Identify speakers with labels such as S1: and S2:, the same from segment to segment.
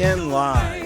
S1: And live.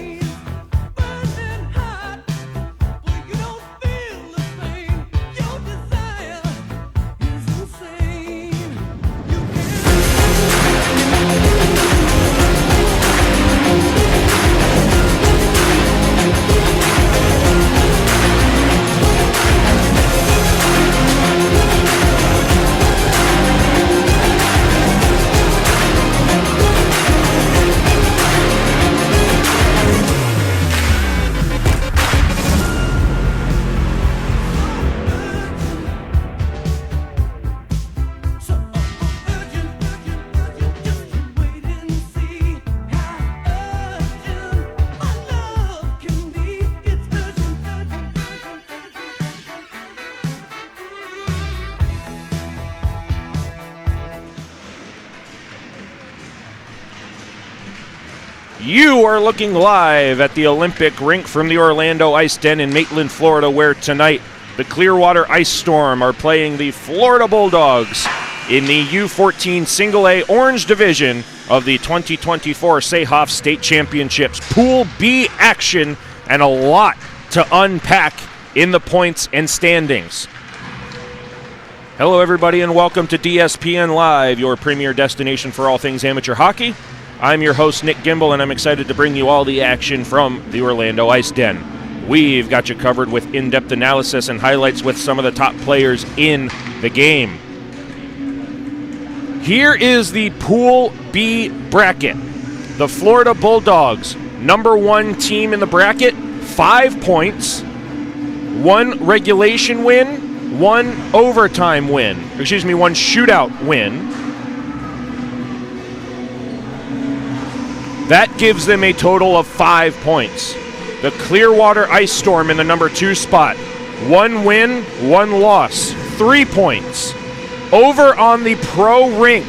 S2: You are looking live at the Olympic rink from the Orlando Ice Den in Maitland, Florida, where tonight the Clearwater Ice Storm are playing the Florida Bulldogs in the U14 Single A Orange Division of the 2024 SAHOF State Championships. Pool B action and a lot to unpack in the points and standings. Hello, everybody, and welcome to DSPN Live, your premier destination for all things amateur hockey. I'm your host, Nick Gimbel, and I'm excited to bring you all the action from the Orlando Ice Den. We've got you covered with in-depth analysis and highlights with some of the top players in the game. Here is the Pool B bracket. The Florida Bulldogs, number one team in the bracket, 5 points, 1 regulation win, 1 overtime win. One shootout win. That gives them a total of 5 points. The Clearwater Ice Storm in the number 2 spot. 1 win, 1 loss, 3 points. Over on the pro rink,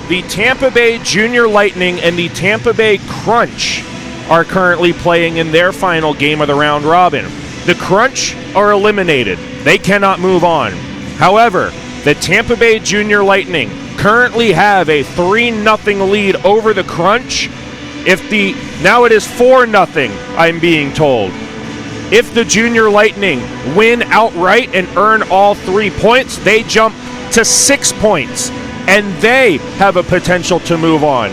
S2: the Tampa Bay Junior Lightning and the Tampa Bay Crunch are currently playing in their final game of the round robin. The Crunch are eliminated. They cannot move on. However, the Tampa Bay Junior Lightning currently have a 3-0 lead over the Crunch. Now it is 4-0, I'm being told. If the Junior Lightning win outright and earn all 3 points, they jump to 6 points, and they have a potential to move on.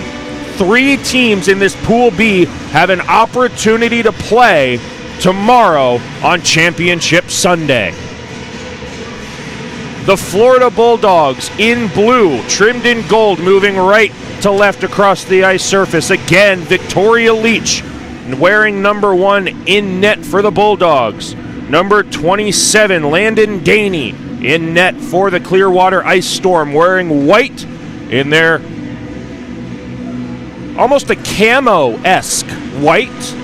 S2: 3 teams in this Pool B have an opportunity to play tomorrow on Championship Sunday. The Florida Bulldogs in blue, trimmed in gold, moving right to left across the ice surface. Again, Victoria Leach wearing number 1 in net for the Bulldogs. Number 27, Landon Daney in net for the Clearwater Ice Storm, wearing white in their almost a camo-esque white,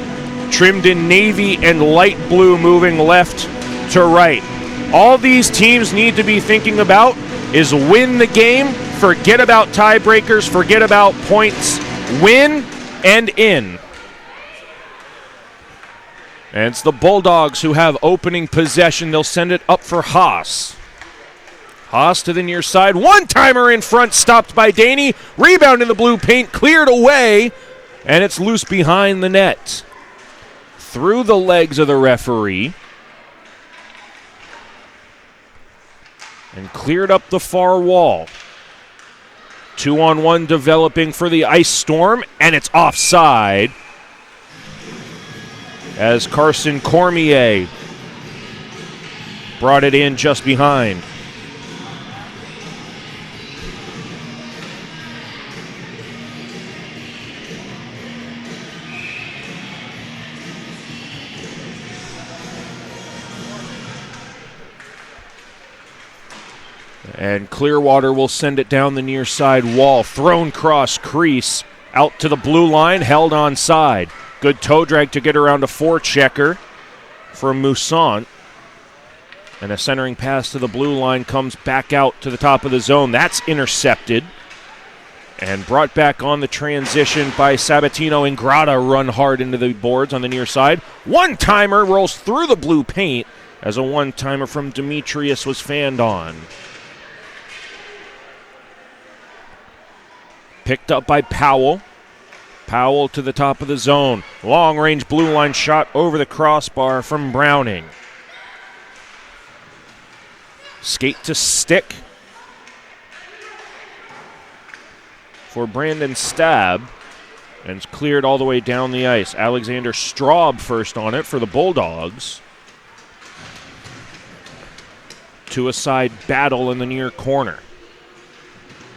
S2: trimmed in navy and light blue, moving left to right. All these teams need to be thinking about is win the game, forget about tiebreakers, forget about points, win and in. And it's the Bulldogs who have opening possession. They'll send it up for Haas. Haas to the near side. One-timer in front, stopped by Daney. Rebound in the blue paint, cleared away, and it's loose behind the net. Through the legs of the referee. And cleared up the far wall. 2-on-1 developing for the Ice Storm, and it's offside as Carson Cormier brought it in just behind. And Clearwater will send it down the near side wall. Thrown cross crease out to the blue line, held onside. Good toe drag to get around a forechecker from Mousson. And a centering pass to the blue line comes back out to the top of the zone. That's intercepted. And brought back on the transition by Sabatino. Ingrata run hard into the boards on the near side. One-timer rolls through the blue paint as a one-timer from Demetrius was fanned on. Picked up by Powell. Powell to the top of the zone. Long-range blue line shot over the crossbar from Browning. Skate to stick for Brandon Stab, and it's cleared all the way down the ice. Alexander Straub first on it for the Bulldogs. Two-a-side battle in the near corner.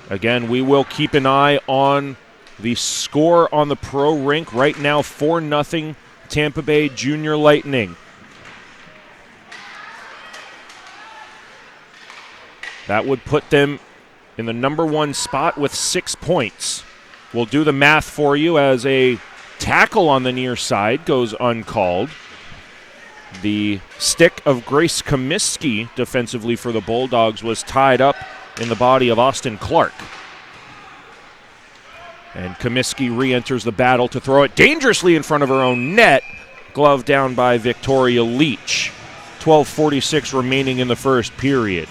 S2: Again, we will keep an eye on the score on the pro rink. Right now, 4-0 Tampa Bay Junior Lightning. That would put them in the number 1 spot with 6 points. We'll do the math for you as a tackle on the near side goes uncalled. The stick of Grace Comiskey defensively for the Bulldogs was tied up in the body of Austin Clark. And Comiskey re-enters the battle to throw it dangerously in front of her own net. Glove down by Victoria Leach. 12:46 remaining in the first period.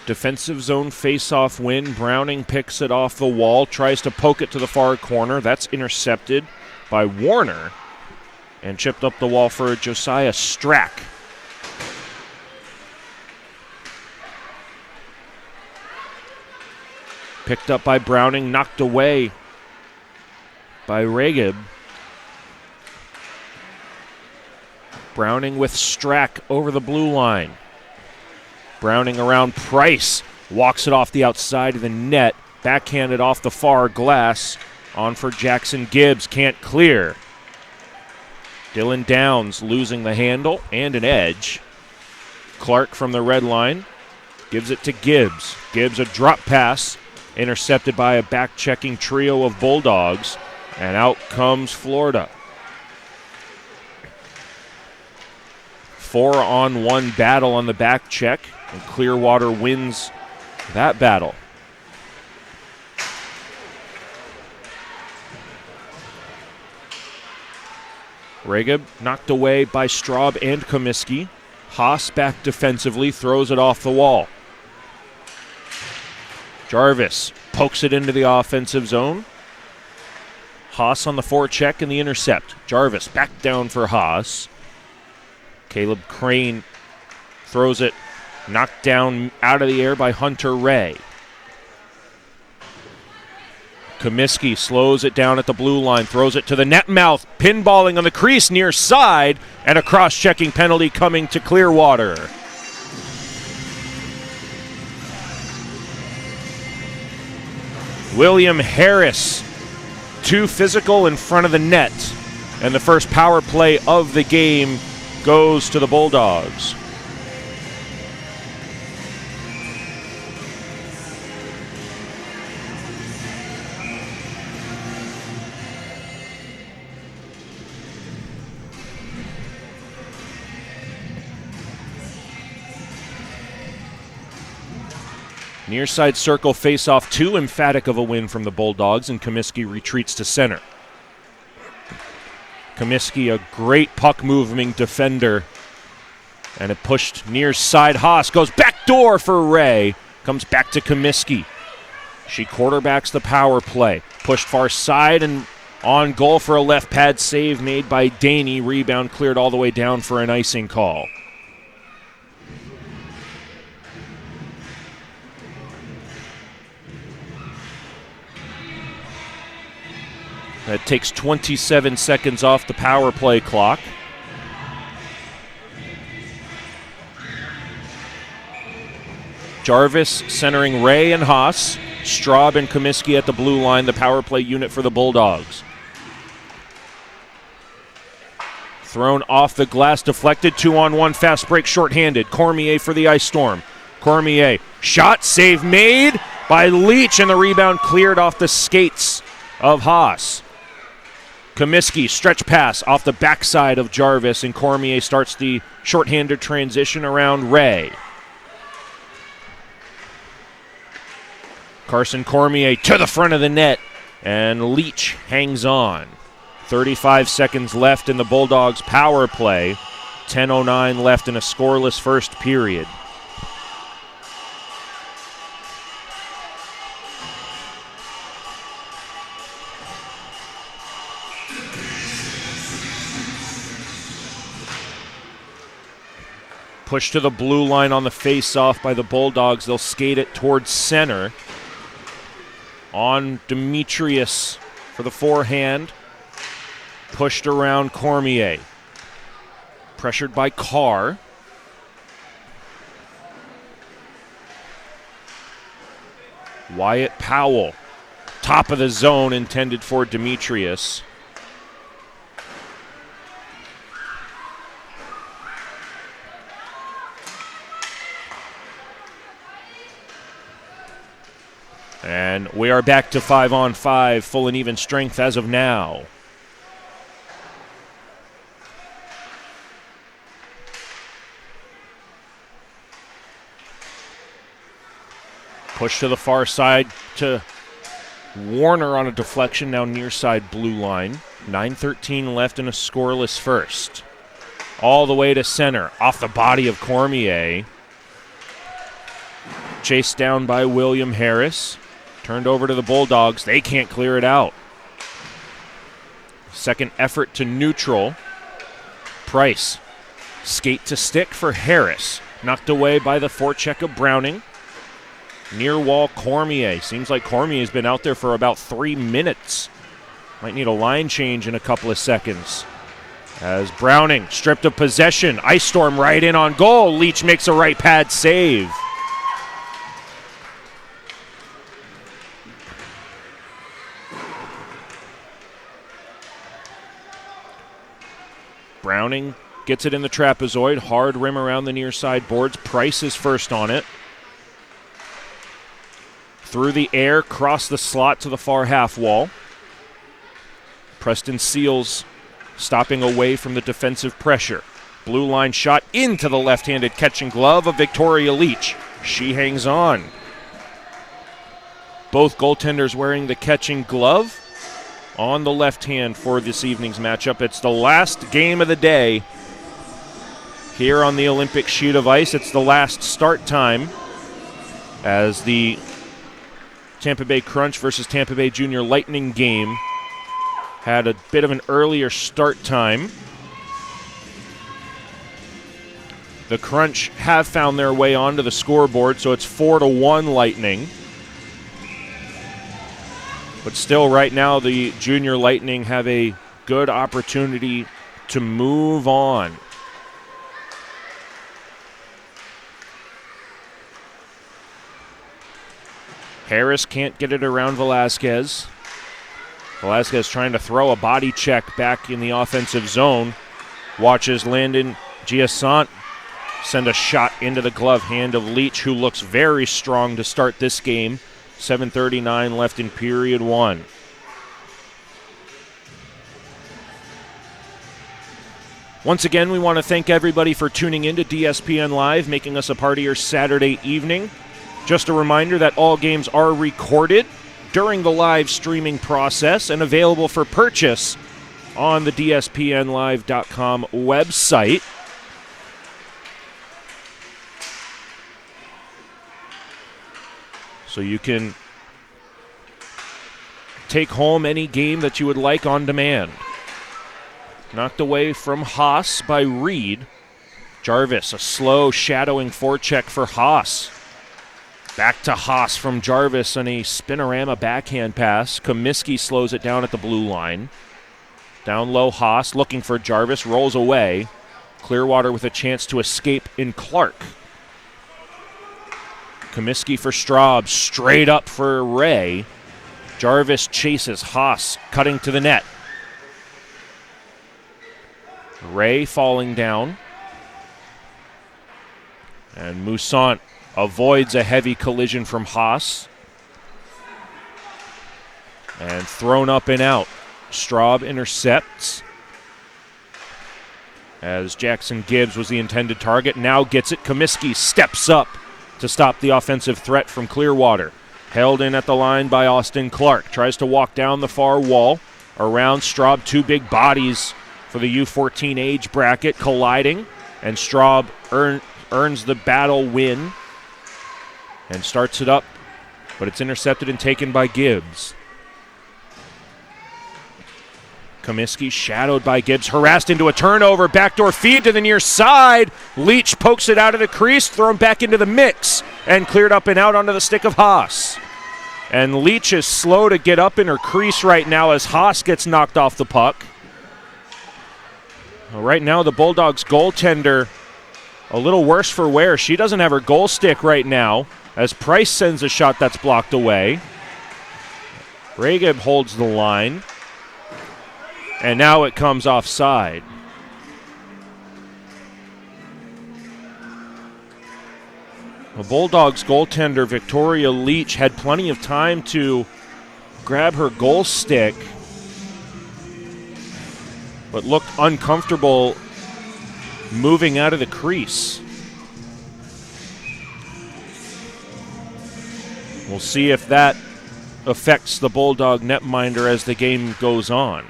S2: Defensive zone face-off win. Browning picks it off the wall, tries to poke it to the far corner. That's intercepted by Warner and chipped up the wall for Josiah Strack. Picked up by Browning, knocked away by Regib. Browning with Strack over the blue line. Browning around Price, walks it off the outside of the net, backhanded off the far glass, on for Jackson Gibbs, can't clear. Dylan Downs losing the handle and an edge. Clark from the red line gives it to Gibbs. Gibbs a drop pass, intercepted by a back-checking trio of Bulldogs, and out comes Florida. 4-on-1 battle on the back check. And Clearwater wins that battle. Regib knocked away by Straub and Comiskey. Haas back defensively, throws it off the wall. Jarvis pokes it into the offensive zone. Haas on the forecheck and the intercept. Jarvis back down for Haas. Caleb Crane throws it, knocked down out of the air by Hunter Ray. Comiskey slows it down at the blue line, throws it to the net mouth, pinballing on the crease near side, and a cross-checking penalty coming to Clearwater. William Harris, too physical in front of the net, and the first power play of the game goes to the Bulldogs. Near side circle face-off, too emphatic of a win from the Bulldogs, and Comiskey retreats to center. Comiskey, a great puck-moving defender, and it pushed near side. Haas goes back door for Ray, comes back to Comiskey. She quarterbacks the power play, pushed far side and on goal for a left pad save made by Daney. Rebound cleared all the way down for an icing call. That takes 27 seconds off the power play clock. Jarvis centering Ray and Haas. Straub and Comiskey at the blue line, the power play unit for the Bulldogs. Thrown off the glass, deflected, 2-on-1, fast break, shorthanded. Cormier for the Ice Storm. Cormier, shot, save made by Leach, and the rebound cleared off the skates of Haas. Comiskey, stretch pass off the backside of Jarvis, and Cormier starts the shorthanded transition around Ray. Carson Cormier to the front of the net, and Leach hangs on. 35 seconds left in the Bulldogs' power play. 10:09 left in a scoreless first period. Push to the blue line on the face-off by the Bulldogs. They'll skate it towards center. On Demetrius for the forehand. Pushed around Cormier. Pressured by Carr. Wyatt Powell. Top of the zone intended for Demetrius. And we are back to 5-on-5, full and even strength as of now. Push to the far side to Warner on a deflection, now near side blue line. 9:13 left in a scoreless first. All the way to center, off the body of Cormier. Chased down by William Harris. Turned over to the Bulldogs. They can't clear it out. Second effort to neutral. Price. Skate to stick for Harris. Knocked away by the forecheck of Browning. Near wall Cormier. Seems like Cormier's been out there for about 3 minutes. Might need a line change in a couple of seconds. As Browning stripped of possession. Ice Storm right in on goal. Leach makes a right pad save. Browning gets it in the trapezoid. Hard rim around the near side boards. Price is first on it. Through the air, cross the slot to the far half wall. Preston Seals stopping away from the defensive pressure. Blue line shot into the left-handed catching glove of Victoria Leach. She hangs on. Both goaltenders wearing the catching glove on the left hand for this evening's matchup. It's the last game of the day here on the Olympic sheet of ice. It's the last start time as the Tampa Bay Crunch versus Tampa Bay Junior Lightning game had a bit of an earlier start time. The Crunch have found their way onto the scoreboard, so it's 4-1 Lightning. But still, right now, the Junior Lightning have a good opportunity to move on. Harris can't get it around Velasquez. Velasquez trying to throw a body check back in the offensive zone. Watches Landon Giasant send a shot into the glove hand of Leach, who looks very strong to start this game. 7:39 left in period one. Once again, we want to thank everybody for tuning in to DSPN Live, making us a part of your Saturday evening. Just a reminder that all games are recorded during the live streaming process and available for purchase on the DSPNlive.com website. So you can take home any game that you would like on demand. Knocked away from Haas by Reed. Jarvis, a slow shadowing forecheck for Haas. Back to Haas from Jarvis on a spinorama backhand pass. Comiskey slows it down at the blue line. Down low, Haas looking for Jarvis, rolls away. Clearwater with a chance to escape in Clark. Comiskey for Straub, straight up for Ray. Jarvis chases Haas, cutting to the net. Ray falling down. And Moussant avoids a heavy collision from Haas. And thrown up and out. Straub intercepts. As Jackson Gibbs was the intended target, now gets it. Comiskey steps up to stop the offensive threat from Clearwater. Held in at the line by Austin Clark. Tries to walk down the far wall. Around Straub, two big bodies for the U14 age bracket colliding. And Straub earns the battle win and starts it up. But it's intercepted and taken by Gibbs. Comiskey shadowed by Gibbs, harassed into a turnover, backdoor feed to the near side. Leach pokes it out of the crease, thrown back into the mix, and cleared up and out onto the stick of Haas. And Leach is slow to get up in her crease right now as Haas gets knocked off the puck. Well, right now the Bulldogs goaltender a little worse for wear. She doesn't have her goal stick right now as Price sends a shot that's blocked away. Regeb holds the line. And now it comes offside. The Bulldogs goaltender Victoria Leach had plenty of time to grab her goal stick, but looked uncomfortable moving out of the crease. We'll see if that affects the Bulldog netminder as the game goes on.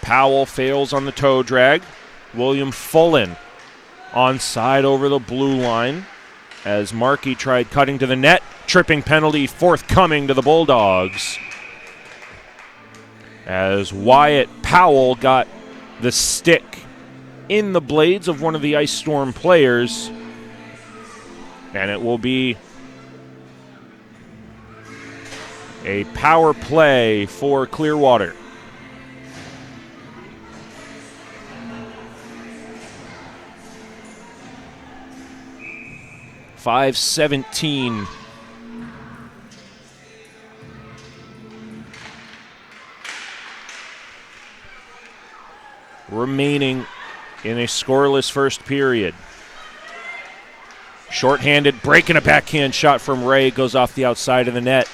S2: Powell fails on the toe drag. William Fullen onside over the blue line as Markey tried cutting to the net. Tripping penalty forthcoming to the Bulldogs as Wyatt Powell got the stick in the blades of one of the Ice Storm players, and it will be a power play for Clearwater. .517 remaining in a scoreless first period. Shorthanded, breaking a backhand shot from Ray, goes off the outside of the net.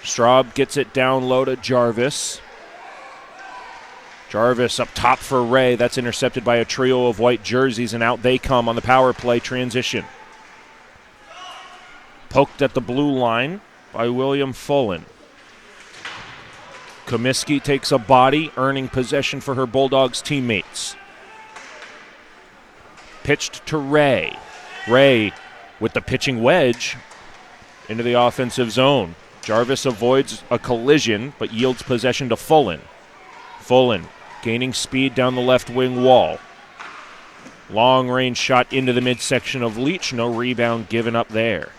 S2: Straub gets it down low to Jarvis. Jarvis up top for Ray. That's intercepted by a trio of white jerseys, and out they come on the power play transition. Poked at the blue line by William Fullen. Comiskey takes a body, earning possession for her Bulldogs teammates. Pitched to Ray. Ray with the pitching wedge into the offensive zone. Jarvis avoids a collision but yields possession to Fullen. Fullen gaining speed down the left wing wall. Long range shot into the midsection of Leach. No rebound given up there.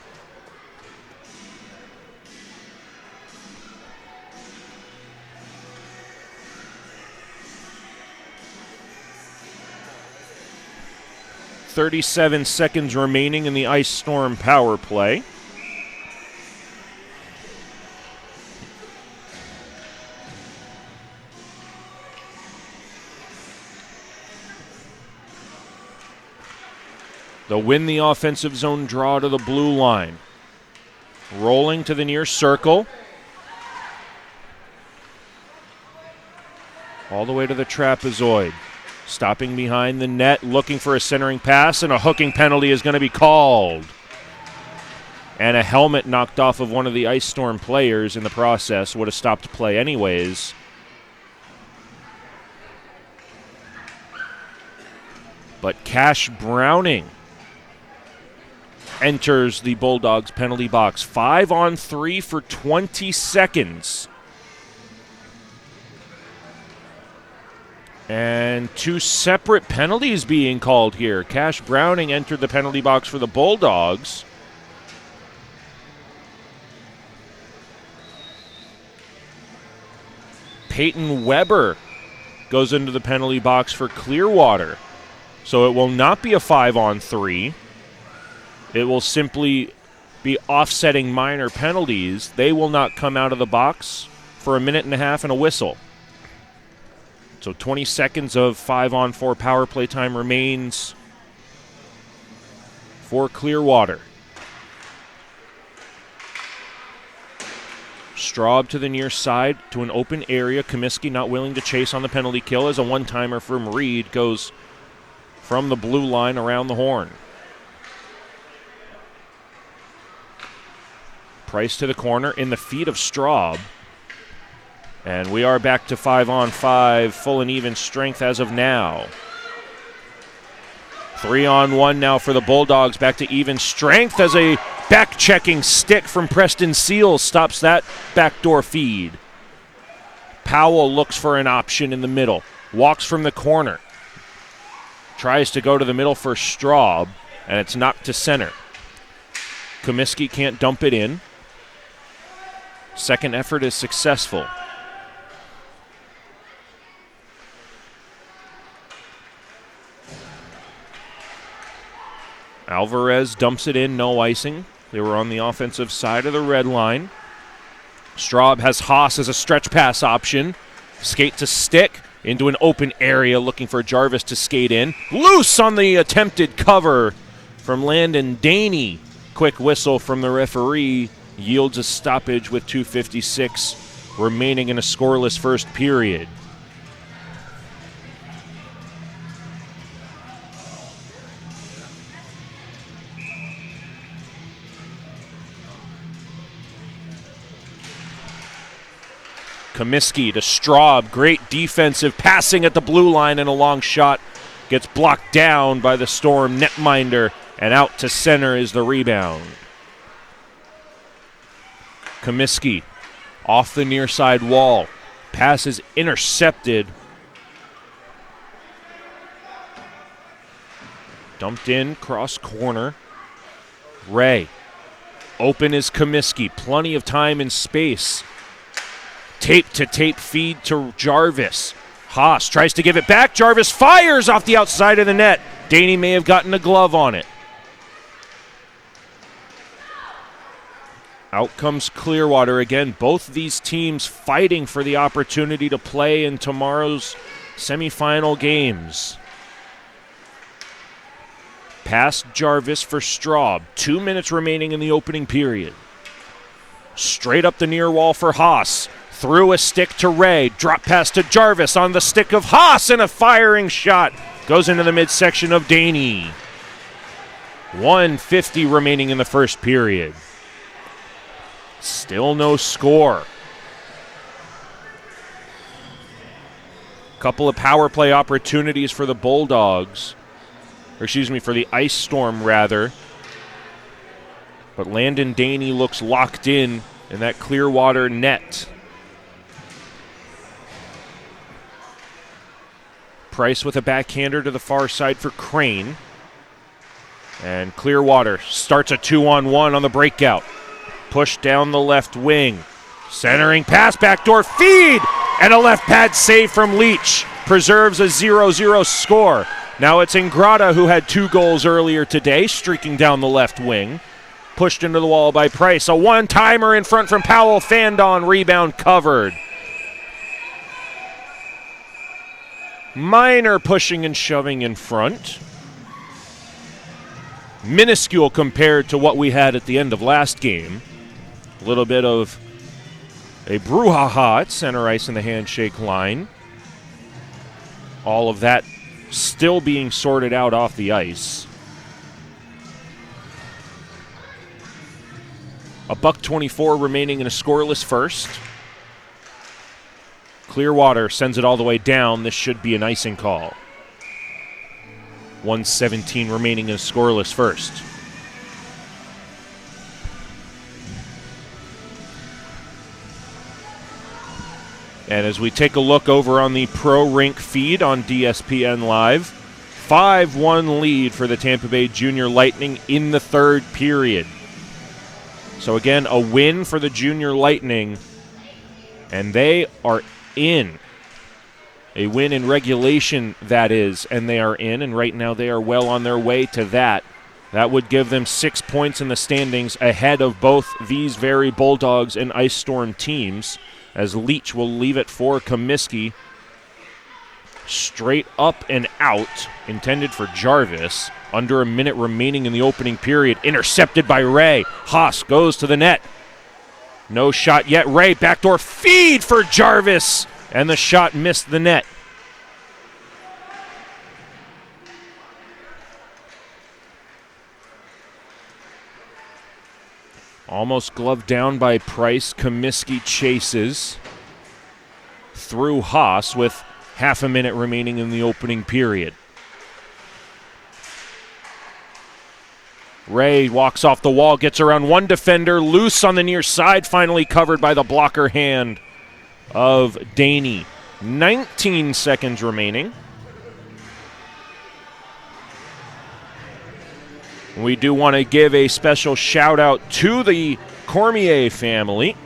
S2: .37 seconds remaining in the Ice Storm power play. They'll win the offensive zone draw to the blue line. Rolling to the near circle. All the way to the trapezoid. Stopping behind the net, looking for a centering pass, and a hooking penalty is going to be called. And a helmet knocked off of one of the Ice Storm players in the process. Would have stopped play anyways. But Cash Browning enters the Bulldogs penalty box. 5-on-3 for 20 seconds. And two separate penalties being called here. Cash Browning entered the penalty box for the Bulldogs. Peyton Weber goes into the penalty box for Clearwater. So it will not be a 5-on-3. It will simply be offsetting minor penalties. They will not come out of the box for a minute and a half and a whistle. So 20 seconds of 5-on-4 power play time remains for Clearwater. Straub to the near side to an open area. Comiskey not willing to chase on the penalty kill as a one-timer from Reed goes from the blue line around the horn. Price to the corner in the feet of Straub. And we are back to 5-on-5, full and even strength as of now. 3-on-1 now for the Bulldogs, back to even strength as a back-checking stick from Preston Seals stops that backdoor feed. Powell looks for an option in the middle, walks from the corner, tries to go to the middle for Straub, and it's knocked to center. Comiskey can't dump it in. Second effort is successful. Alvarez dumps it in, no icing. They were on the offensive side of the red line. Straub has Haas as a stretch pass option. Skate to stick into an open area looking for Jarvis to skate in. Loose on the attempted cover from Landon Daney. Quick whistle from the referee yields a stoppage with 2:56 remaining in a scoreless first period. Comiskey to Straub, great defensive passing at the blue line and a long shot. Gets blocked down by the Storm netminder, and out to center is the rebound. Comiskey off the near side wall. Pass is intercepted. Dumped in, cross corner. Ray. Open is Comiskey. Plenty of time and space. Tape-to-tape feed to Jarvis. Haas tries to give it back. Jarvis fires off the outside of the net. Daney may have gotten a glove on it. Out comes Clearwater again. Both these teams fighting for the opportunity to play in tomorrow's semifinal games. Past Jarvis for Straub. 2 minutes remaining in the opening period. Straight up the near wall for Haas. Through a stick to Ray. Drop pass to Jarvis on the stick of Haas, and a firing shot goes into the midsection of Daney. 1:50 remaining in the first period. Still no score. Couple of power play opportunities for the Bulldogs. Or excuse me, for the Ice Storm, rather. But Landon Daney looks locked in that Clearwater net. Price with a backhander to the far side for Crane. And Clearwater starts a 2-on-1 on the breakout. Push down the left wing. Centering pass, backdoor feed, and a left pad save from Leach. Preserves a 0-0 score. Now it's Ingrata, who had 2 goals earlier today, streaking down the left wing. Pushed into the wall by Price. A one-timer in front from Powell. Fandon, rebound covered. Minor pushing and shoving in front. Minuscule compared to what we had at the end of last game. A little bit of a brouhaha at center ice in the handshake line. All of that still being sorted out off the ice. $1:24 remaining in a scoreless first. Clearwater sends it all the way down. This should be an icing call. 1:17 remaining in a scoreless first. And as we take a look over on the Pro Rink feed on DSPN Live, 5-1 lead for the Tampa Bay Junior Lightning in the third period. So again, a win for the Junior Lightning, and they are in. A win in regulation, that is, and they are in, and right now they are well on their way to that. That would give them 6 points in the standings ahead of both these very Bulldogs and Ice Storm teams, as Leach will leave it for Comiskey. Straight up and out, intended for Jarvis. Under a minute remaining in the opening period. Intercepted by Ray. Haas goes to the net. No shot yet. Ray, backdoor feed for Jarvis, and the shot missed the net. Almost gloved down by Price. Comiskey chases through Haas with half a minute remaining in the opening period. Ray walks off the wall, gets around one defender, loose on the near side, finally covered by the blocker hand of Daney. 19 seconds remaining. We do want to give a special shout out to the Cormier family.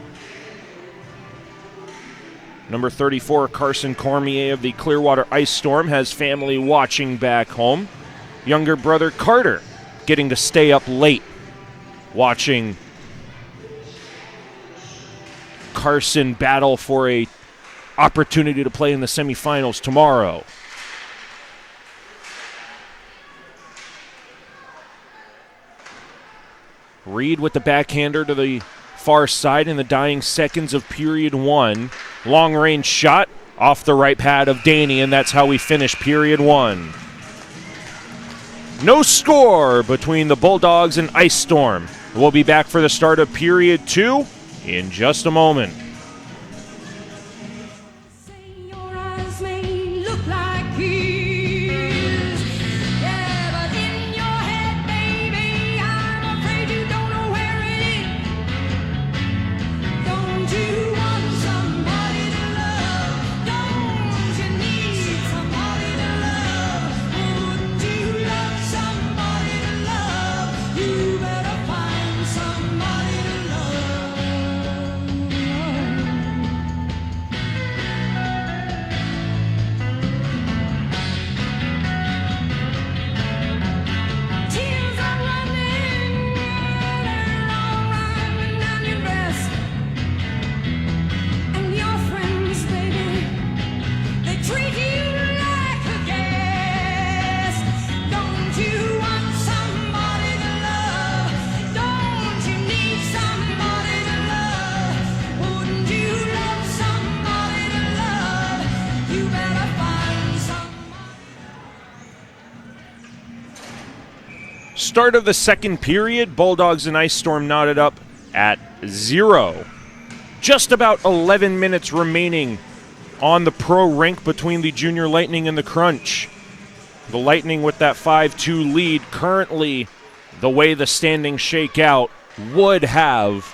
S2: Number 34, Carson Cormier of the Clearwater Ice Storm, has family watching back home. Younger brother Carter getting to stay up late watching Carson battle for a opportunity to play in the semifinals tomorrow. Reed with the backhander to the far side in the dying seconds of period one. Long range shot off the right pad of Daney, and that's how we finish period one. No score between the Bulldogs and Ice Storm. We'll be back for the start of period two in just a moment. Start of the second period, Bulldogs and Ice Storm knotted up at 0. Just about 11 minutes remaining on the pro rink between the Junior Lightning and the Crunch. The Lightning with that 5-2 lead. Currently, the way the standings shake out, would have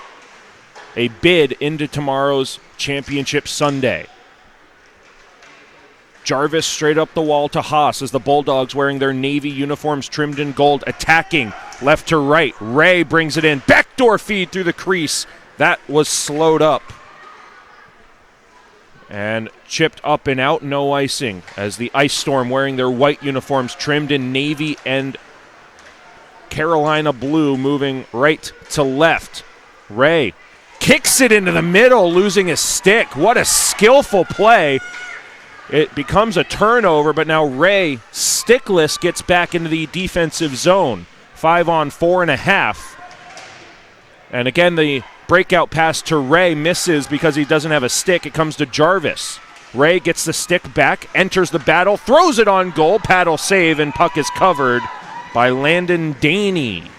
S2: a bid into tomorrow's championship Sunday. Jarvis straight up the wall to Haas as the Bulldogs, wearing their Navy uniforms trimmed in gold, attacking left to right. Ray brings it in. Backdoor feed through the crease. That was slowed up. And chipped up and out, no icing, as the Ice Storm, wearing their white uniforms trimmed in Navy and Carolina blue, moving right to left. Ray kicks it into the middle, losing his stick. What a skillful play. It becomes a turnover, but now Ray, stickless, gets back into the defensive zone. 5-on-4.5. And again, the breakout pass to Ray misses because he doesn't have a stick. It comes to Jarvis. Ray gets the stick back, enters the battle, throws it on goal. Paddle save, and puck is covered by Landon Daney.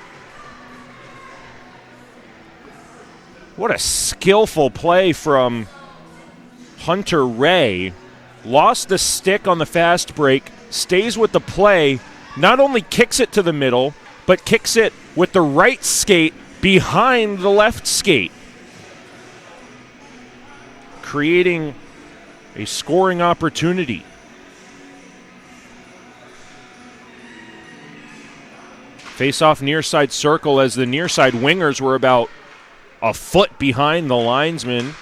S2: What a skillful play from Hunter Ray. Lost the stick on the fast break, stays with the play, not only kicks it to the middle, but kicks it with the right skate behind the left skate, creating a scoring opportunity. Face-off near side circle as the near side wingers were about a foot behind the linesman,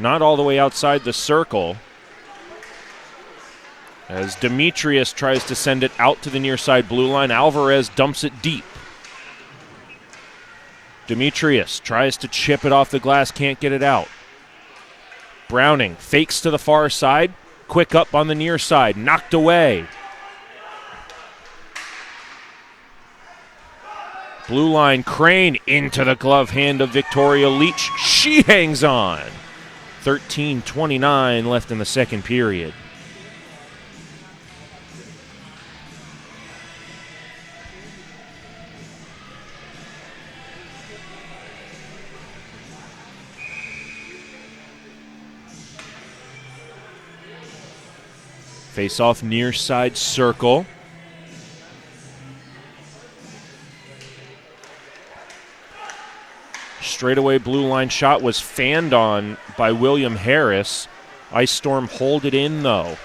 S2: not all the way outside the circle. As Demetrius tries to send it out to the near side blue line, Alvarez dumps it deep. Demetrius tries to chip it off the glass, can't get it out. Browning fakes to the far side, quick up on the near side, knocked away. Blue line, Crane into the glove hand of Victoria Leach. She hangs on. 13:29 left in the second period. Face off near side circle. Straightaway blue line shot was fanned on by William Harris. Ice Storm hold it in though.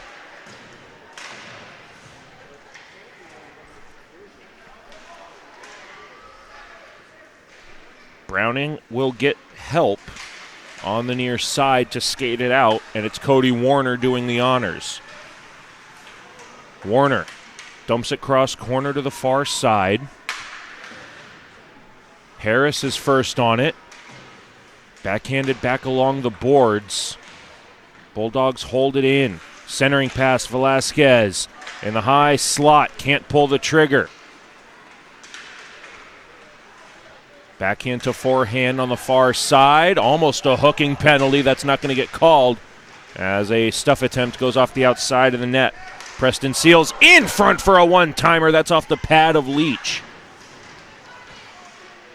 S2: Browning will get help on the near side to skate it out, and it's Cody Warner doing the honors. Warner dumps it cross corner to the far side. Harris is first on it. Backhanded back along the boards. Bulldogs hold it in. Centering pass, Velasquez. In the high slot, can't pull the trigger. Backhand to forehand on the far side. Almost a hooking penalty. That's not going to get called as a stuff attempt goes off the outside of the net. Preston Seals in front for a one-timer. That's off the pad of Leach.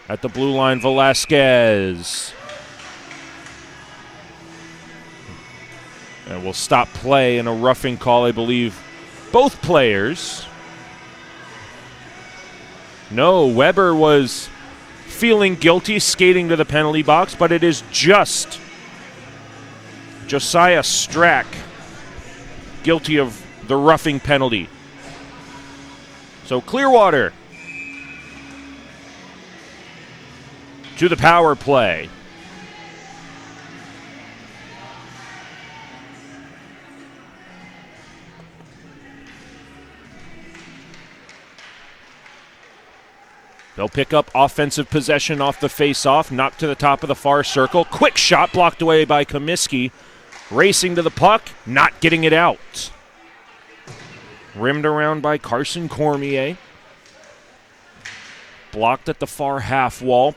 S2: At the blue line, Velasquez. And we'll stop play in a roughing call, I believe. Both players. No, Weber was feeling guilty skating to the penalty box, but it is just Josiah Strack guilty of the roughing penalty. So Clearwater to the power play. They'll pick up offensive possession off the face-off, knocked to the top of the far circle. Quick shot blocked away by Comiskey. Racing to the puck, not getting it out. Rimmed around by Carson Cormier. Blocked at the far half wall.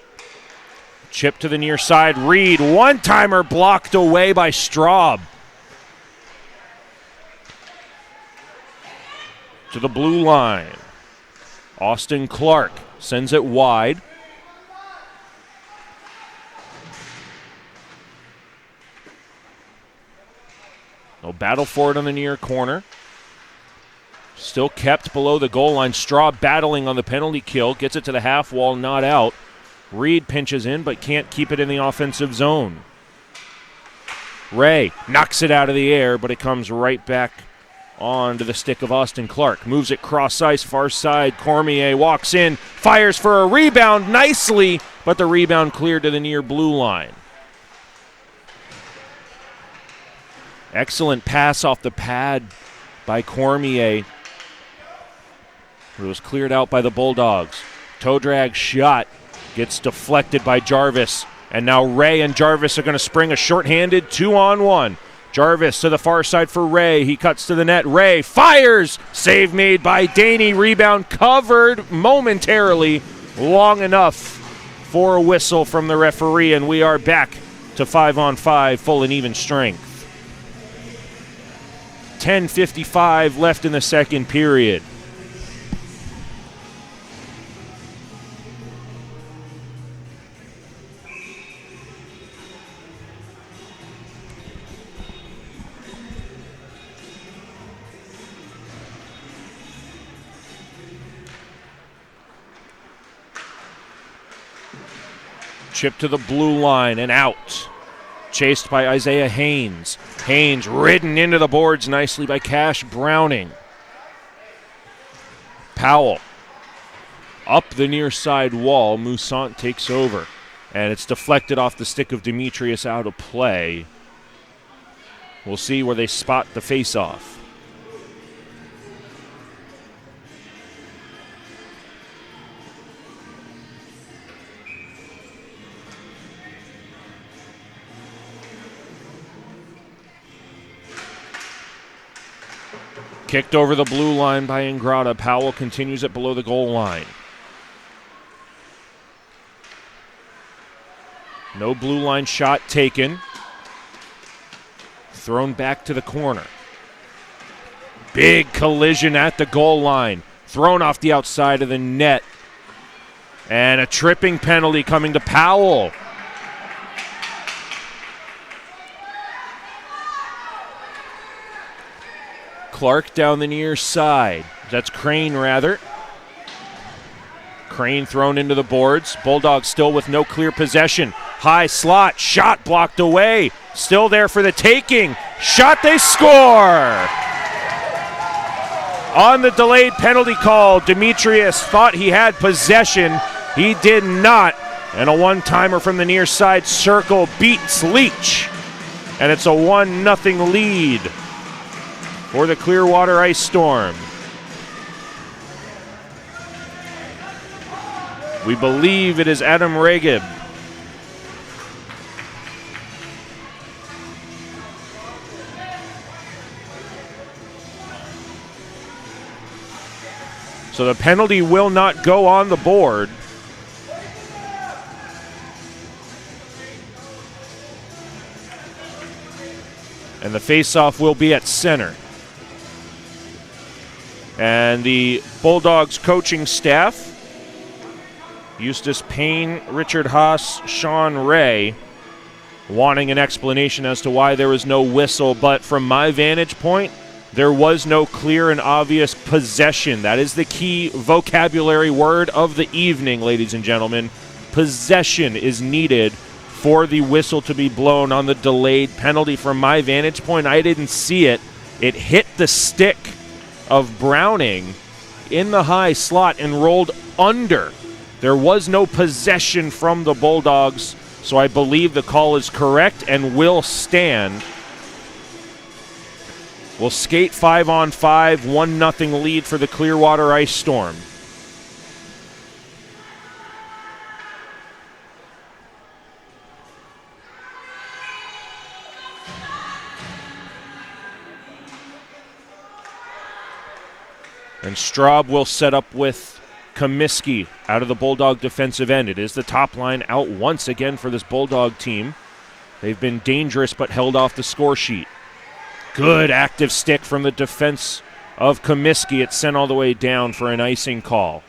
S2: Chip to the near side. Reed, one-timer blocked away by Straub. To the blue line. Austin Clark sends it wide. No battle for it on the near corner. Still kept below the goal line. Straub battling on the penalty kill. Gets it to the half wall, not out. Reed pinches in, but can't keep it in the offensive zone. Ray knocks it out of the air, but it comes right back onto the stick of Austin Clark. Moves it cross ice, far side. Cormier walks in, fires for a rebound nicely, but the rebound cleared to the near blue line. Excellent pass off the pad by Cormier. It was cleared out by the Bulldogs. Toe drag shot gets deflected by Jarvis. And now Ray and Jarvis are going to spring a shorthanded 2-on-1. Jarvis to the far side for Ray. He cuts to the net. Ray fires. Save made by Daney. Rebound covered momentarily. Long enough for a whistle from the referee. And we are back to 5-on-5, full and even strength. 10:55 left in the second period. Chip to the blue line and out. Chased by Isaiah Haynes. Haynes ridden into the boards nicely by Cash Browning. Powell up the near side wall. Moussant takes over. And it's deflected off the stick of Demetrius out of play. We'll see where they spot the face-off. Kicked over the blue line by Ingrata. Powell continues it below the goal line. No blue line shot taken. Thrown back to the corner. Big collision at the goal line. Thrown off the outside of the net. And a tripping penalty coming to Powell. Clark down the near side. That's Crane, rather. Crane thrown into the boards. Bulldogs still with no clear possession. High slot, shot blocked away. Still there for the taking. Shot, they score! On the delayed penalty call, Demetrius thought he had possession. He did not. And a one-timer from the near side circle beats Leach. And it's a 1-0 lead for the Clearwater Ice Storm. We believe it is Adam Regib. So the penalty will not go on the board. And the faceoff will be at center. And the Bulldogs coaching staff, Eustace Payne, Richard Haas, Sean Ray, wanting an explanation as to why there was no whistle. But from my vantage point, there was no clear and obvious possession. That is the key vocabulary word of the evening, ladies and gentlemen. Possession is needed for the whistle to be blown on the delayed penalty. From my vantage point, I didn't see it. It hit the stick of Browning in the high slot and rolled under. There was no possession from the Bulldogs, so I believe the call is correct and will stand. We'll skate 5-on-5, 1-0 lead for the Clearwater Ice Storm. And Straub will set up with Comiskey out of the Bulldog defensive end. It is the top line out once again for this Bulldog team. They've been dangerous but held off the score sheet. Good active stick from the defense of Comiskey. It's sent all the way down for an icing call.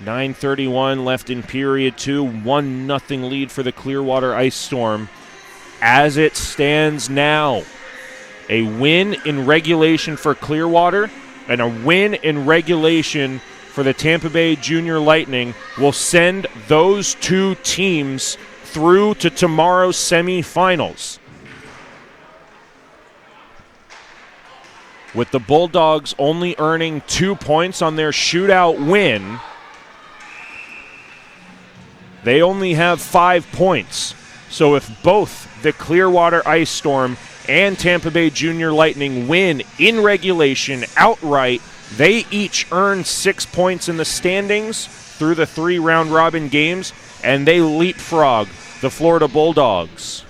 S2: 9:31 left in period 2. 1-0 lead for the Clearwater Ice Storm. As it stands now, a win in regulation for Clearwater and a win in regulation for the Tampa Bay Junior Lightning will send those two teams through to tomorrow's semifinals. With the Bulldogs only earning 2 points on their shootout win, they only have 5 points. So if both the Clearwater Ice Storm and Tampa Bay Junior Lightning win in regulation outright, they each earn 6 points in the standings through the 3 round-robin games, and they leapfrog the Florida Bulldogs.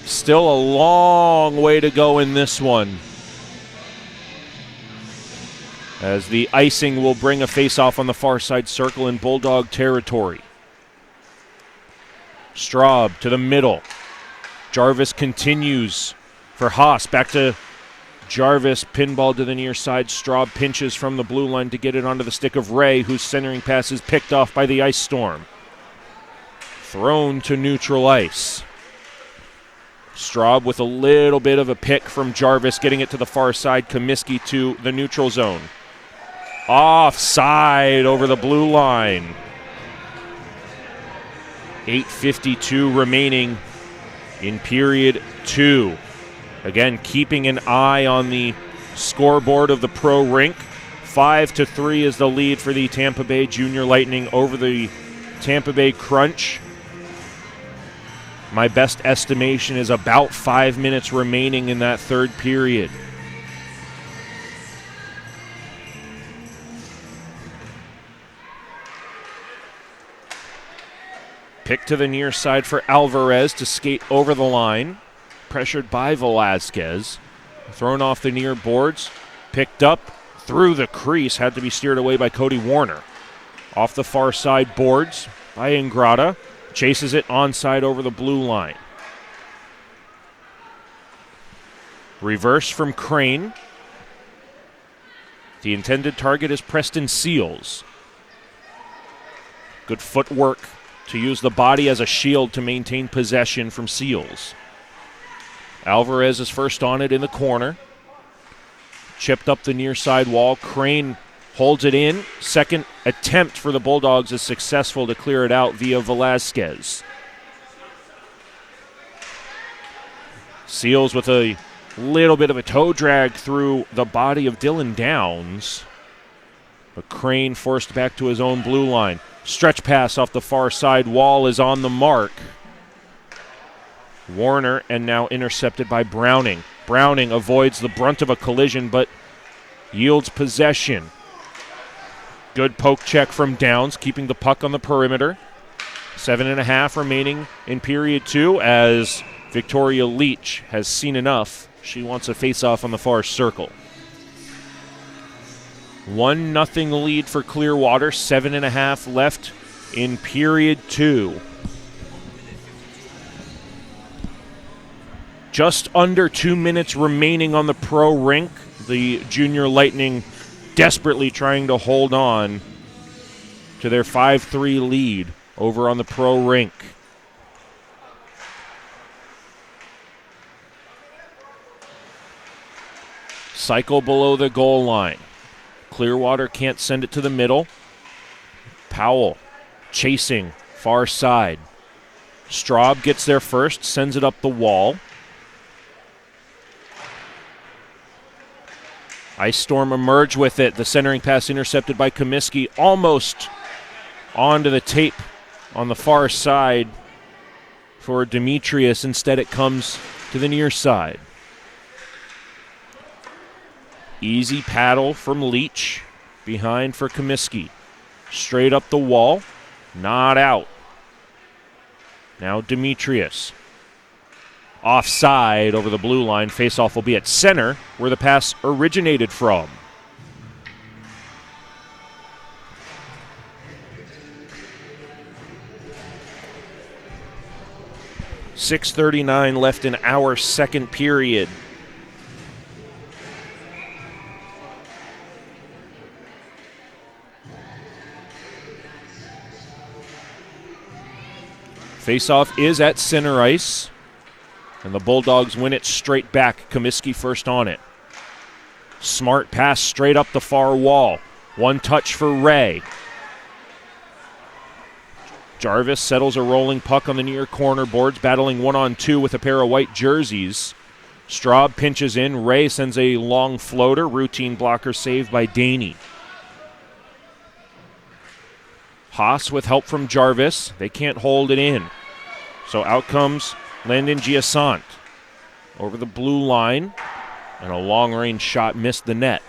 S2: Still a long way to go in this one, as the icing will bring a face-off on the far side circle in Bulldog territory. Straub to the middle. Jarvis continues for Haas. Back to Jarvis. Pinball to the near side. Straub pinches from the blue line to get it onto the stick of Ray, whose centering pass is picked off by the Ice Storm. Thrown to neutral ice. Straub with a little bit of a pick from Jarvis, getting it to the far side. Comiskey to the neutral zone. Offside over the blue line. 8:52 remaining in period 2. Again, keeping an eye on the scoreboard of the pro rink. 5-3 is the lead for the Tampa Bay Junior Lightning over the Tampa Bay Crunch. My best estimation is about 5 minutes remaining in that third period. Pick to the near side for Alvarez to skate over the line. Pressured by Velazquez. Thrown off the near boards. Picked up through the crease. Had to be steered away by Cody Warner. Off the far side boards by Ingrata. Chases it onside over the blue line. Reverse from Crane. The intended target is Preston Seals. Good footwork to use the body as a shield to maintain possession from Seals. Alvarez is first on it in the corner. Chipped up the near side wall. Crane holds it in. Second attempt for the Bulldogs is successful to clear it out via Velasquez. Seals with a little bit of a toe drag through the body of Dylan Downs. But Crane forced back to his own blue line. Stretch pass off the far side wall is on the mark. Warner, and now intercepted by Browning. Browning avoids the brunt of a collision but yields possession. Good poke check from Downs, keeping the puck on the perimeter. 7.5 remaining in period 2 as Victoria Leach has seen enough. She wants a face-off on the far circle. 1-0 lead for Clearwater. 7.5 left in period 2. Just under 2 minutes remaining on the pro rink. The Junior Lightning desperately trying to hold on to their 5-3 lead over on the pro rink. Cycle below the goal line. Clearwater can't send it to the middle. Powell chasing far side. Straub gets there first, sends it up the wall. Ice Storm emerge with it. The centering pass intercepted by Comiskey, almost onto the tape on the far side for Demetrius. Instead it comes to the near side. Easy paddle from Leach. Behind for Comiskey. Straight up the wall. Not out. Now Demetrius. Offside over the blue line. Faceoff will be at center, where the pass originated from. .6:39 left in our second period. Faceoff is at center ice. And the Bulldogs win it straight back. Comiskey first on it. Smart pass straight up the far wall. One touch for Ray. Jarvis settles a rolling puck on the near corner boards, battling 1-on-2 with a pair of white jerseys. Straub pinches in. Ray sends a long floater. Routine blocker saved by Daney. Haas with help from Jarvis. They can't hold it in. So out comes Landon Giasant over the blue line, and a long-range shot missed the net.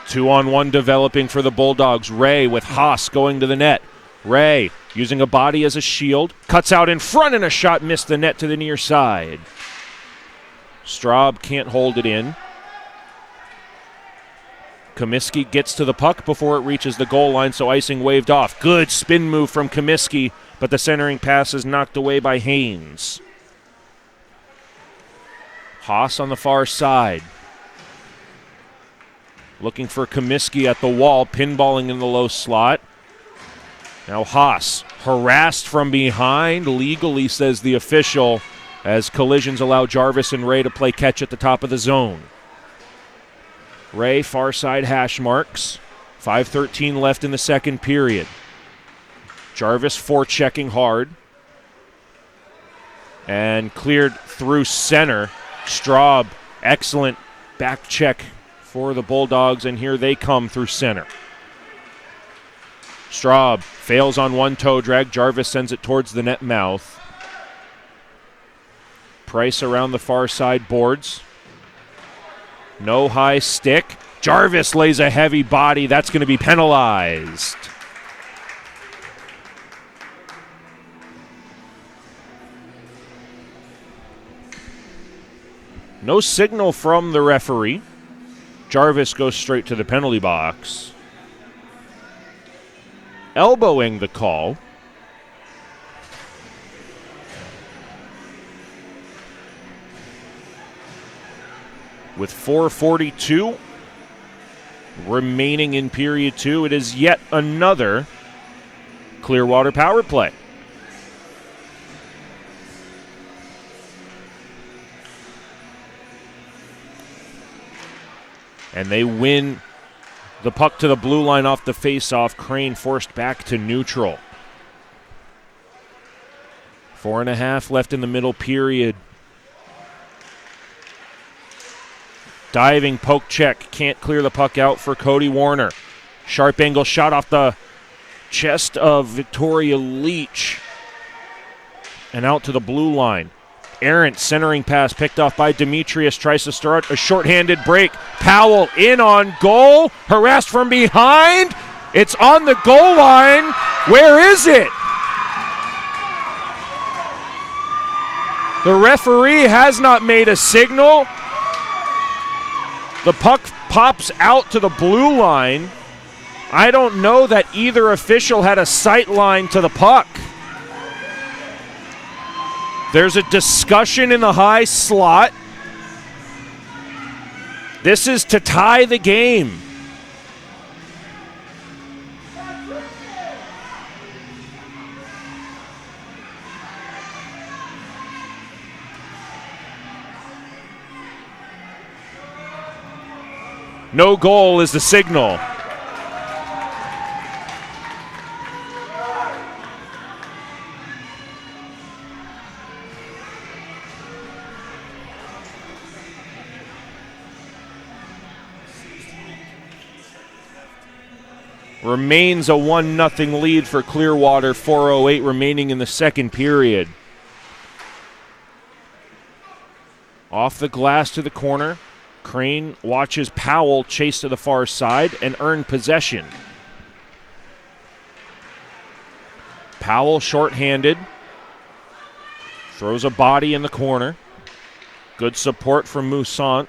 S2: 2-on-1 developing for the Bulldogs. Ray with Haas going to the net. Ray using a body as a shield, cuts out in front, and a shot missed the net to the near side. Straub can't hold it in. Comiskey gets to the puck before it reaches the goal line, so icing waved off. Good spin move from Comiskey, but the centering pass is knocked away by Haynes. Haas on the far side. Looking for Comiskey at the wall, pinballing in the low slot. Now Haas, harassed from behind, legally says the official, as collisions allow Jarvis and Ray to play catch at the top of the zone. Ray, far side hash marks. 5:13 left in the second period. Jarvis forechecking hard. And cleared through center. Straub, excellent back check for the Bulldogs, and here they come through center. Straub fails on one toe drag. Jarvis sends it towards the net mouth. Price around the far side boards. No high stick. Jarvis lays a heavy body. That's going to be penalized. No signal from the referee. Jarvis goes straight to the penalty box. Elbowing the call. With 4:42 remaining in period 2, it is yet another Clearwater power play. And they win the puck to the blue line off the faceoff. Crane forced back to neutral. 4.5 left in the middle period. Diving poke check. Can't clear the puck out for Cody Warner. Sharp angle shot off the chest of Victoria Leach. And out to the blue line. Errant centering pass picked off by Demetrius. Tries to start a shorthanded break. Powell in on goal. Harassed from behind. It's on the goal line. Where is it? The referee has not made a signal. The puck pops out to the blue line. I don't know that either official had a sight line to the puck. There's a discussion in the high slot. This is to tie the game. No goal is the signal. Remains a 1-0 lead for Clearwater, 4:08 remaining in the second period. Off the glass to the corner. Crane watches Powell chase to the far side and earn possession. Powell shorthanded. Throws a body in the corner. Good support from Moussaint.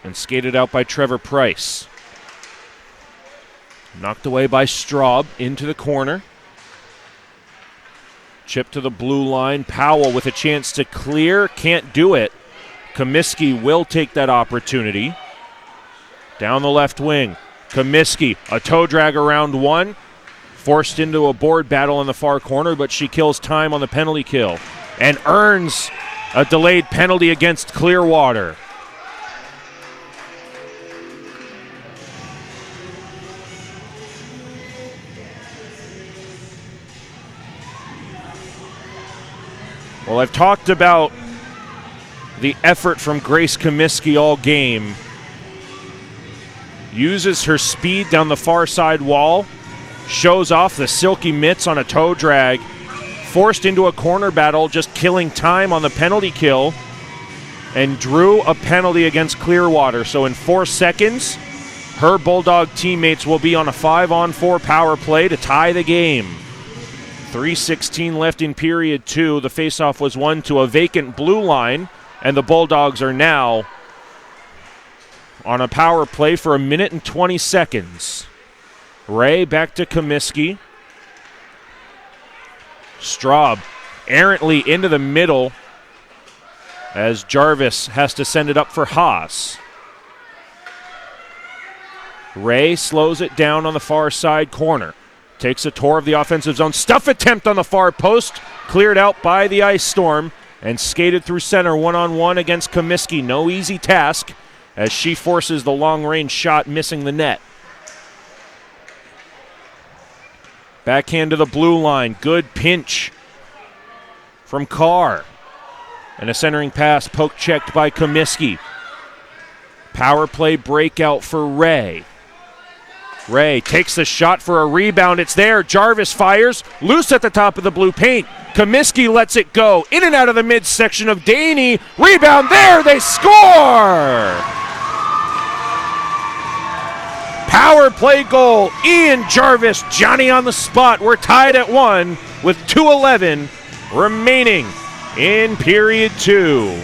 S2: And skated out by Trevor Price. Knocked away by Straub into the corner. Chip to the blue line. Powell with a chance to clear. Can't do it. Comiskey will take that opportunity. Down the left wing. Comiskey, a toe drag around one. Forced into a board battle in the far corner, but she kills time on the penalty kill. And earns a delayed penalty against Clearwater. Well, I've talked about the effort from Grace Comiskey all game. Uses her speed down the far side wall. Shows off the silky mitts on a toe drag. Forced into a corner battle, just killing time on the penalty kill. And drew a penalty against Clearwater. So in 4 seconds, her Bulldog teammates will be on a 5-on-4 power play to tie the game. 3:16 left in period 2. The faceoff was won to a vacant blue line, and the Bulldogs are now on a power play for 1 minute and 20 seconds. Ray back to Comiskey. Straub errantly into the middle as Jarvis has to send it up for Haas. Ray slows it down on the far side corner. Takes a tour of the offensive zone. Stuff attempt on the far post. Cleared out by the Ice Storm and skated through center one-on-one against Comiskey. No easy task as she forces the long-range shot, missing the net. Backhand to the blue line. Good pinch from Carr. And a centering pass poke checked by Comiskey. Power play breakout for Ray. Ray takes the shot for a rebound. It's there. Jarvis fires. Loose at the top of the blue paint. Comiskey lets it go. In and out of the midsection of Daney. Rebound there. They score! Power play goal. Ian Jarvis, Johnny on the spot. We're tied at 1 with 2:11 remaining in period 2.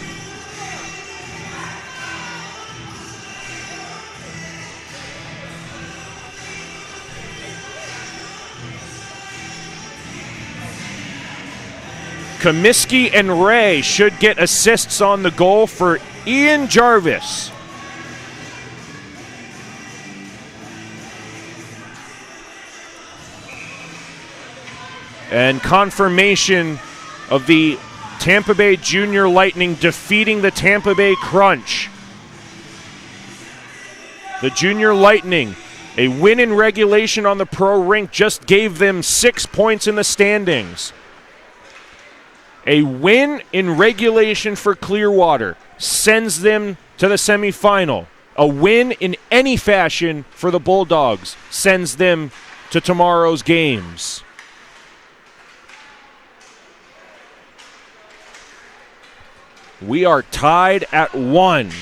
S2: Comiskey and Ray should get assists on the goal for Ian Jarvis. And confirmation of the Tampa Bay Junior Lightning defeating the Tampa Bay Crunch. The Junior Lightning, a win in regulation on the pro rink, just gave them 6 points in the standings. A win in regulation for Clearwater sends them to the semifinal. A win in any fashion for the Bulldogs sends them to tomorrow's games. We are tied at 1.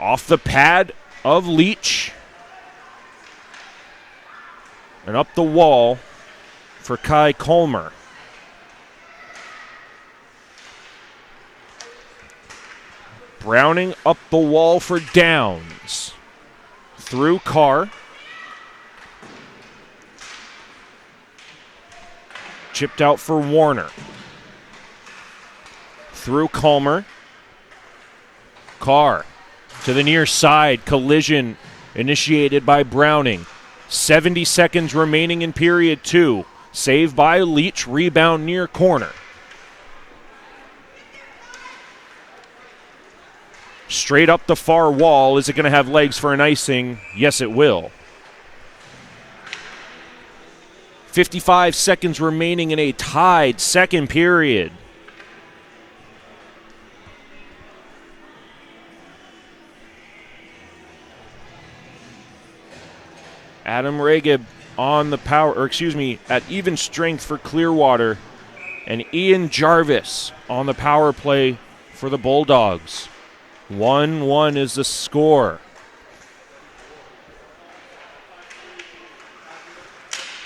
S2: Off the pad of Leach. And up the wall for Kai Colmer. Browning up the wall for Downs. Through Carr. Chipped out for Warner. Through Colmer. Carr to the near side. Collision initiated by Browning. 70 seconds remaining in period 2. Save by Leach. Rebound near corner. Straight up the far wall. Is it going to have legs for an icing? Yes, it will. 55 seconds remaining in a tied second period. Adam Regeb on the power, at even strength for Clearwater, and Ian Jarvis on the power play for the Bulldogs. 1-1 is the score.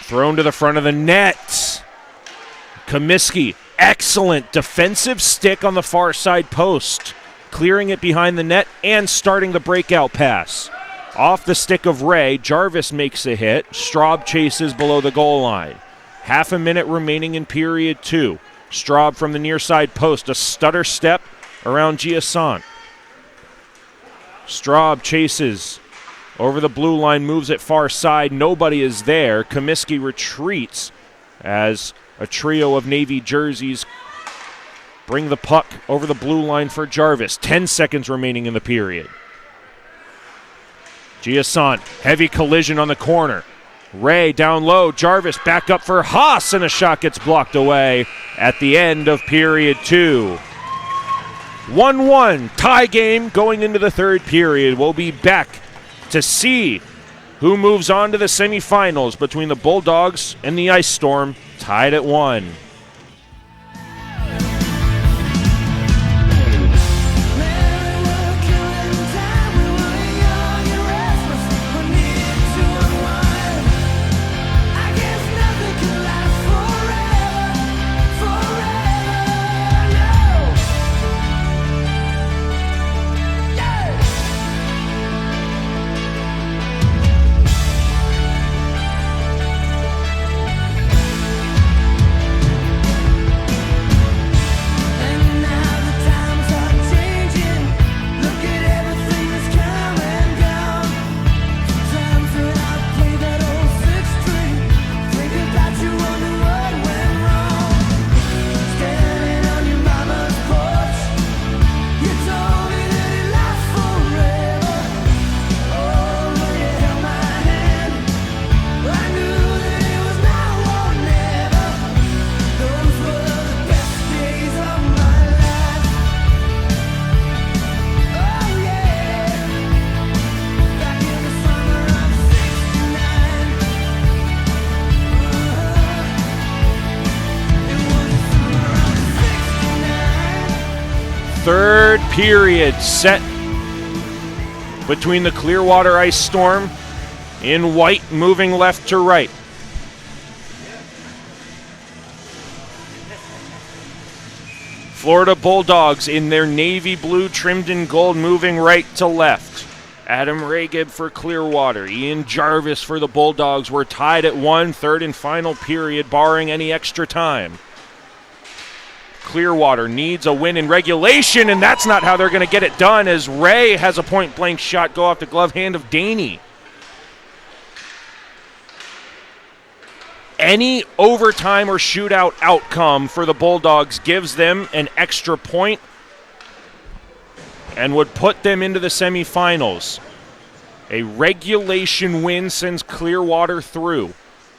S2: Thrown to the front of the net. Comiskey, excellent defensive stick on the far side post, clearing it behind the net and starting the breakout pass. Off the stick of Ray, Jarvis makes a hit. Straub chases below the goal line. Half a minute remaining in period 2. Straub from the near side post, a stutter step around Giasant. Straub chases over the blue line, moves it far side. Nobody is there. Comiskey retreats as a trio of Navy jerseys bring the puck over the blue line for Jarvis. 10 seconds remaining in the period. Giasant, heavy collision on the corner. Ray down low. Jarvis back up for Haas, and a shot gets blocked away at the end of period 2. 1-1 tie game going into the third period. We'll be back to see who moves on to the semifinals between the Bulldogs and the Ice Storm, tied at 1. Third period set between the Clearwater Ice Storm in white moving left to right. Florida Bulldogs in their navy blue trimmed in gold moving right to left. Adam Ragib for Clearwater. Ian Jarvis for the Bulldogs. We're tied at 1, third and final period, barring any extra time. Clearwater needs a win in regulation, and that's not how they're going to get it done, as Ray has a point-blank shot go off the glove hand of Daney. Any overtime or shootout outcome for the Bulldogs gives them an extra point and would put them into the semifinals. A regulation win sends Clearwater through.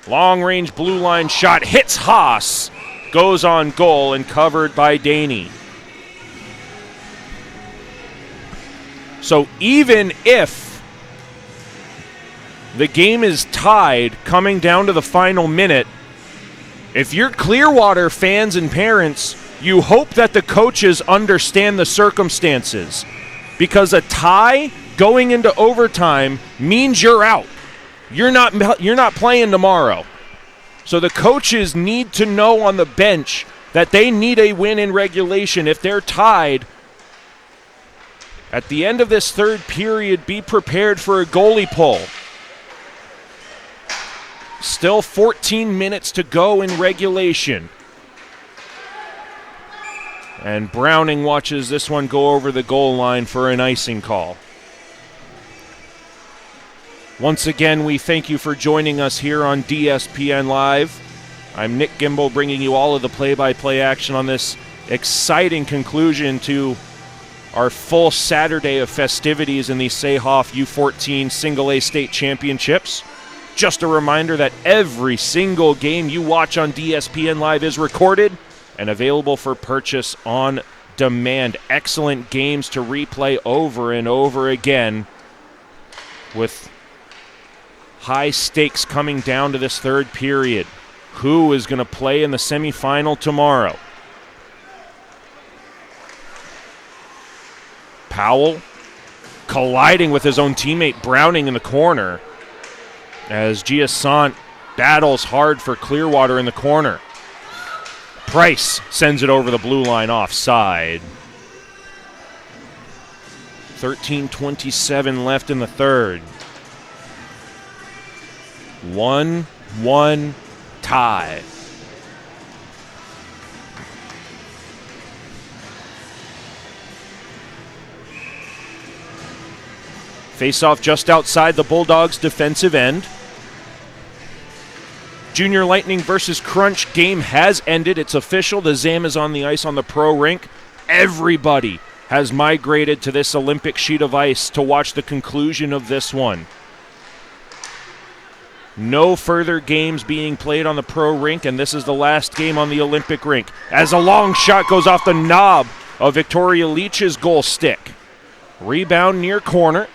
S2: Long-range blue line shot hits Haas, goes on goal and covered by Daney. So even if the game is tied coming down to the final minute, if you're Clearwater fans and parents, you hope that the coaches understand the circumstances, because a tie going into overtime means you're out. You're not playing tomorrow. So the coaches need to know on the bench that they need a win in regulation. If they're tied, at the end of this third period, be prepared for a goalie pull. Still 14 minutes to go in regulation. And Browning watches this one go over the goal line for an icing call. Once again, we thank you for joining us here on DSPN Live. I'm Nick Gimble, bringing you all of the play-by-play action on this exciting conclusion to our full Saturday of festivities in the SAHOF U14 Single A State Championships. Just a reminder that every single game you watch on DSPN Live is recorded and available for purchase on demand. Excellent games to replay over and over again, with high stakes coming down to this third period. Who is going to play in the semifinal tomorrow? Powell colliding with his own teammate Browning in the corner, as Giasant battles hard for Clearwater in the corner. Price sends it over the blue line offside. 13:27 left in the third. 1-1 tie. Face-off just outside the Bulldogs' defensive end. Junior Lightning versus Crunch game has ended. It's official. The ZAM is on the ice on the pro rink. Everybody has migrated to this Olympic sheet of ice to watch the conclusion of this one. No further games being played on the pro rink, and this is the last game on the Olympic rink, as a long shot goes off the knob of Victoria Leach's goal stick. Rebound near corner.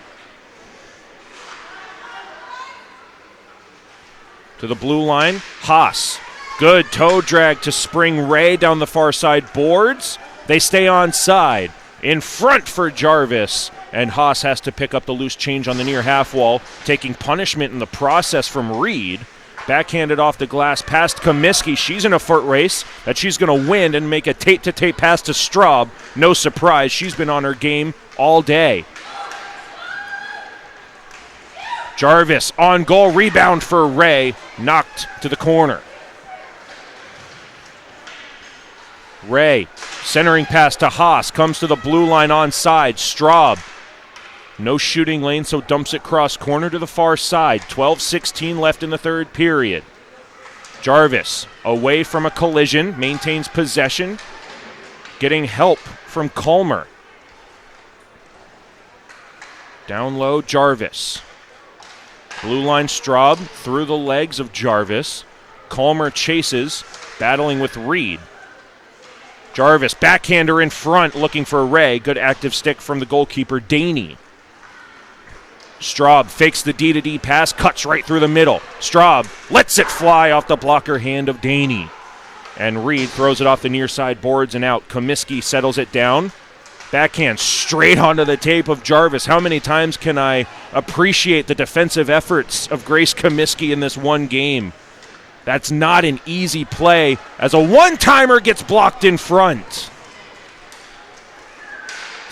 S2: To the blue line, Haas. Good toe drag to spring Ray down the far side boards. They stay onside. In front for Jarvis, and Haas has to pick up the loose change on the near half wall, taking punishment in the process from Reed. Backhanded off the glass past Comiskey. She's in a foot race that she's going to win and make a tape-to-tape pass to Straub. No surprise, she's been on her game all day. Jarvis on goal, rebound for Ray, knocked to the corner. Ray, centering pass to Haas, comes to the blue line onside. Straub, no shooting lane, so dumps it cross corner to the far side. 12:16 left in the third period. Jarvis, away from a collision, maintains possession, getting help from Culmer. Down low, Jarvis. Blue line Straub through the legs of Jarvis. Culmer chases, battling with Reed. Jarvis, backhander in front, looking for Ray. Good active stick from the goalkeeper, Daney. Straub fakes the D-to-D pass, cuts right through the middle. Straub lets it fly off the blocker hand of Daney. And Reed throws it off the near side boards and out. Comiskey settles it down. Backhand straight onto the tape of Jarvis. How many times can I appreciate the defensive efforts of Grace Comiskey in this one game? That's not an easy play, as a one-timer gets blocked in front.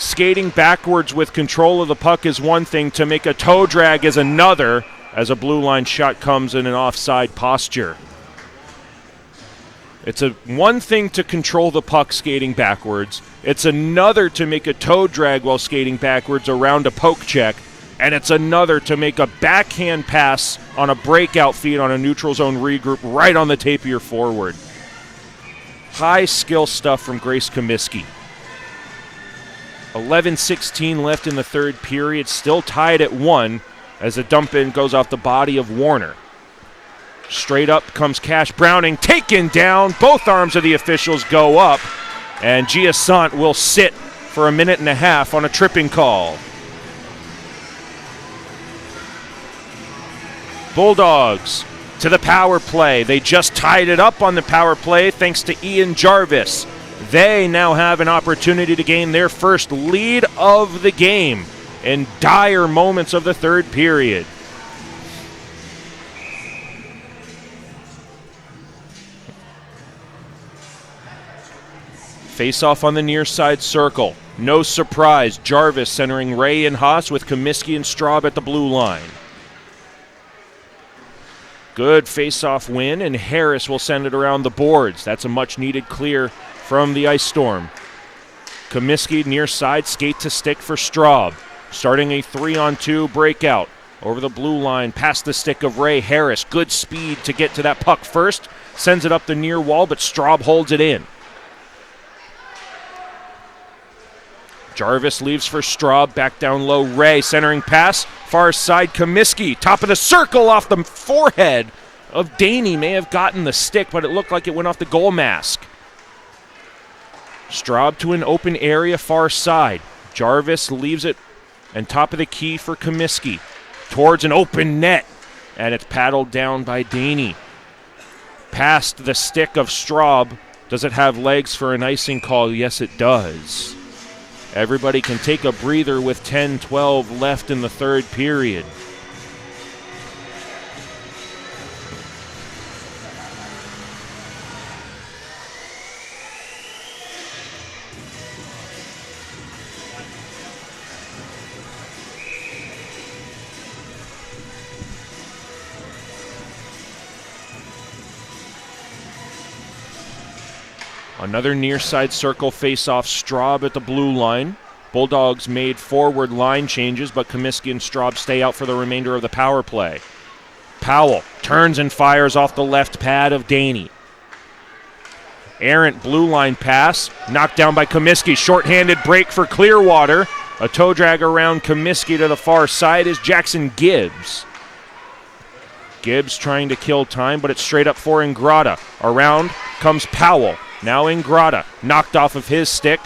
S2: Skating backwards with control of the puck is one thing. To make a toe drag is another, as a blue line shot comes in an offside posture. It's one thing to control the puck skating backwards. It's another to make a toe drag while skating backwards around a poke check. And it's another to make a backhand pass on a breakout feed on a neutral zone regroup right on the tape of your forward. High skill stuff from Grace Comiskey. 11:16 left in the third period, still tied at 1 as a dump in goes off the body of Warner. Straight up comes Cash Browning, taken down. Both arms of the officials go up, and Giasant will sit for a minute and a half on a tripping call. Bulldogs to the power play. They just tied it up on the power play thanks to Ian Jarvis. They now have an opportunity to gain their first lead of the game in dire moments of the third period. Face-off on the near side circle. No surprise, Jarvis centering Ray and Haas with Comiskey and Straub at the blue line. Good face-off win, and Harris will send it around the boards. That's a much-needed clear from the Ice Storm. Comiskey near side, skate to stick for Straub. Starting a 3-on-2 breakout. Over the blue line, past the stick of Ray. Harris, good speed to get to that puck first. Sends it up the near wall, but Straub holds it in. Jarvis leaves for Straub, back down low. Ray, centering pass, far side Comiskey, top of the circle off the forehead of Daney. May have gotten the stick, but it looked like it went off the goal mask. Straub to an open area, far side. Jarvis leaves it, and top of the key for Comiskey, towards an open net, and it's paddled down by Daney. Past the stick of Straub. Does it have legs for an icing call? Yes, it does. Everybody can take a breather with 10-12 left in the third period. Another near side circle face-off, Straub at the blue line. Bulldogs made forward line changes, but Comiskey and Straub stay out for the remainder of the power play. Powell turns and fires off the left pad of Daney. Errant blue line pass, knocked down by Comiskey. Short-handed break for Clearwater. A toe drag around Comiskey to the far side is Jackson Gibbs. Gibbs trying to kill time, but it's straight up for Ingrata. Around comes Powell. Now Ingrata, knocked off of his stick,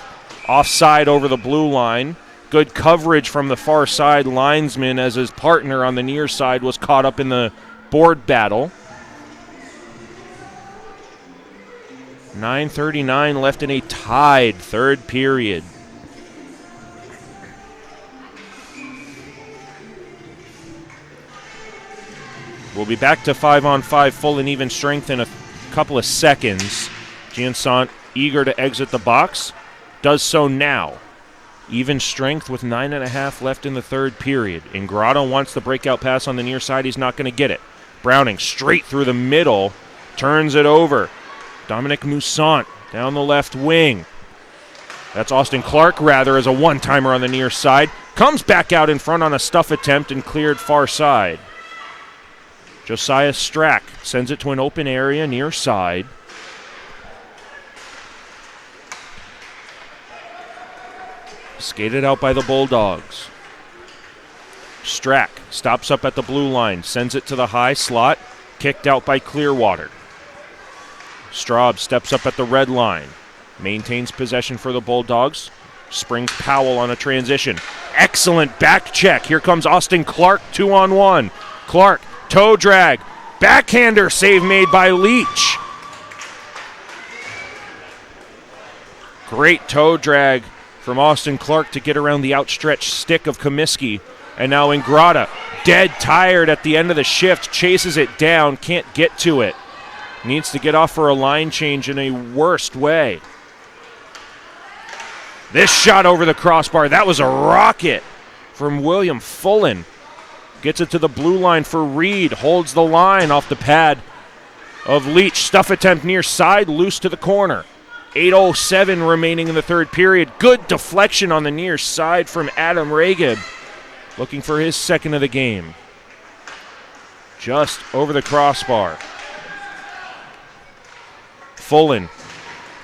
S2: offside over the blue line. Good coverage from the far side linesman as his partner on the near side was caught up in the board battle. 9:39 left in a tied third period. We'll be back to 5-on-5 full and even strength in a couple of seconds. Giasant eager to exit the box, does so now. Even strength with 9.5 left in the third period. Ingrata wants the breakout pass on the near side. He's not going to get it. Browning straight through the middle, turns it over. Dominic Moussaint down the left wing. That's Austin Clark, rather, as a one-timer on the near side. Comes back out in front on a stuff attempt and cleared far side. Josiah Strack sends it to an open area near side. Skated out by the Bulldogs. Strack stops up at the blue line, sends it to the high slot, kicked out by Clearwater. Straub steps up at the red line, maintains possession for the Bulldogs, springs Powell on a transition. Excellent back check. Here comes Austin Clark, 2-on-1. Clark, toe drag, backhander save made by Leach. Great toe drag from Austin Clark to get around the outstretched stick of Comiskey. And now Ingrata, dead tired at the end of the shift, chases it down, can't get to it. Needs to get off for a line change in a worst way. This shot over the crossbar, that was a rocket from William Fullen. Gets it to the blue line for Reed. Holds the line off the pad of Leach. Stuff attempt near side, loose to the corner. 8:07 remaining in the third period. Good deflection on the near side from Adam Regib. Looking for his second of the game. Just over the crossbar. Fullen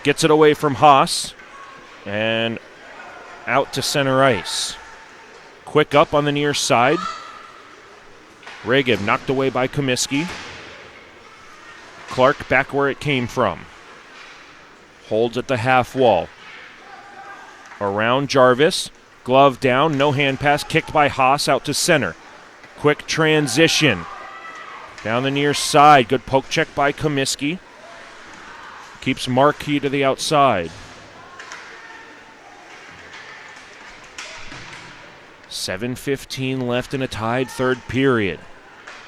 S2: gets it away from Haas and out to center ice. Quick up on the near side. Regib knocked away by Comiskey. Clark back where it came from. Holds at the half wall. Around Jarvis. Glove down, no hand pass. Kicked by Haas out to center. Quick transition. Down the near side. Good poke check by Comiskey. Keeps Markey to the outside. 7:15 left in a tied third period.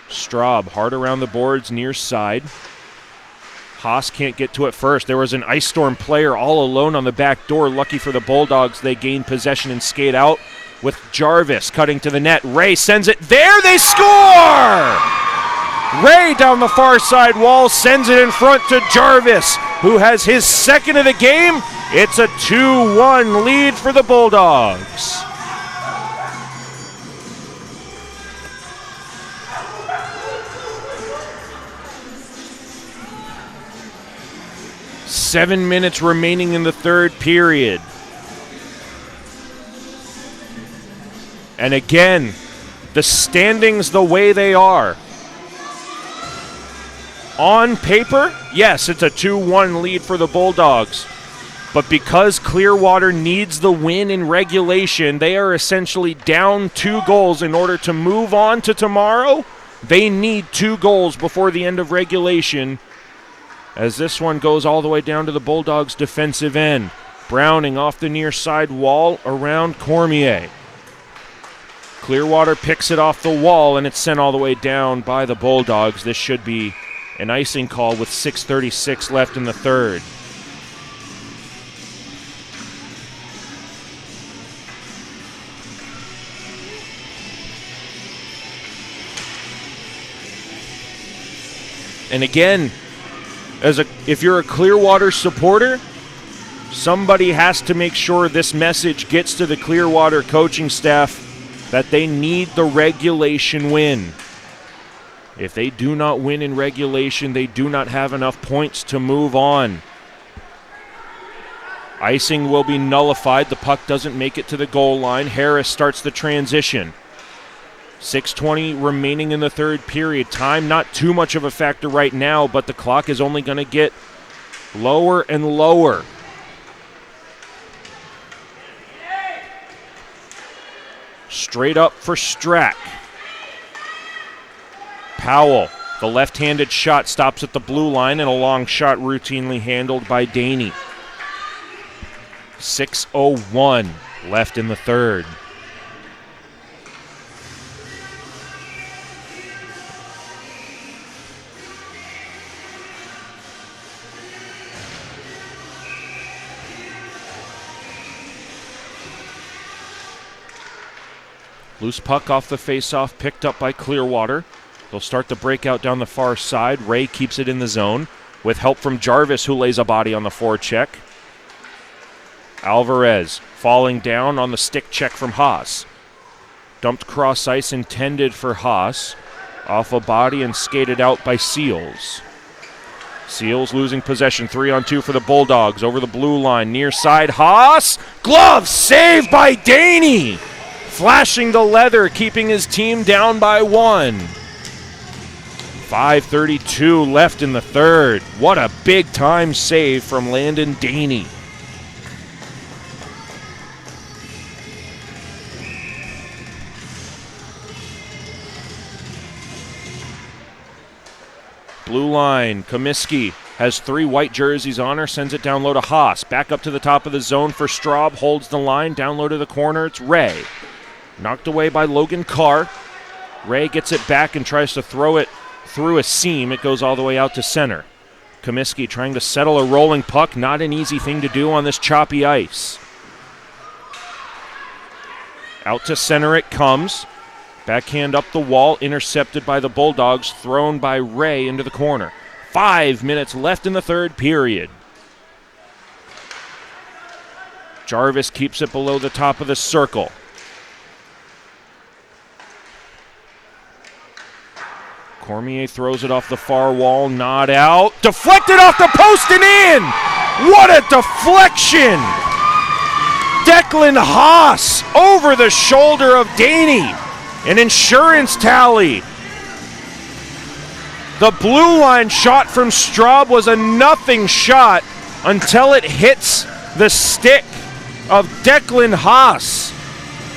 S2: Straub hard around the boards near side. Haas can't get to it first. There was an Ice Storm player all alone on the back door. Lucky for the Bulldogs, they gain possession and skate out with Jarvis cutting to the net. Ray sends it there. They score! Ray down the far side wall sends it in front to Jarvis, who has his second of the game. It's a 2-1 lead for the Bulldogs. Seven minutes remaining in the third period. And again, the standings the way they are. On paper, yes, it's a 2-1 lead for the Bulldogs. But because Clearwater needs the win in regulation, they are essentially down 2 goals in order to move on to tomorrow. They need 2 goals before the end of regulation, as this one goes all the way down to the Bulldogs' defensive end. Browning off the near side wall around Cormier. Clearwater picks it off the wall, and it's sent all the way down by the Bulldogs. This should be an icing call with 6:36 left in the third. And again, if you're a Clearwater supporter, somebody has to make sure this message gets to the Clearwater coaching staff that they need the regulation win. If they do not win in regulation, they do not have enough points to move on. Icing will be nullified. The puck doesn't make it to the goal line. Harris starts the transition. 6:20 remaining in the third period. Time not too much of a factor right now, but the clock is only going to get lower and lower. Straight up for Strack. Powell, the left-handed shot, stops at the blue line, and a long shot routinely handled by Daney. 6:01 left in the third. Loose puck off the face-off, picked up by Clearwater. They'll start the breakout down the far side. Ray keeps it in the zone with help from Jarvis, who lays a body on the forecheck. Alvarez falling down on the stick check from Haas. Dumped cross ice intended for Haas. Off a body and skated out by Seals. Seals losing possession, 3-on-2 for the Bulldogs. Over the blue line, near side, Haas. Glove saved by Daney. Flashing the leather, keeping his team down by 1. 5:32 left in the third. What a big-time save from Landon Daney. Blue line, Comiskey has 3 white jerseys on her, sends it down low to Haas. Back up to the top of the zone for Straub, holds the line, down low to the corner, it's Ray. Knocked away by Logan Carr. Ray gets it back and tries to throw it through a seam. It goes all the way out to center. Comiskey trying to settle a rolling puck. Not an easy thing to do on this choppy ice. Out to center it comes. Backhand up the wall, intercepted by the Bulldogs, thrown by Ray into the corner. 5 minutes left in the third period. Jarvis keeps it below the top of the circle. Cormier throws it off the far wall, not out. Deflected off the post and in! What a deflection! Declan Haas over the shoulder of Daney. An insurance tally. The blue line shot from Straub was a nothing shot until it hits the stick of Declan Haas.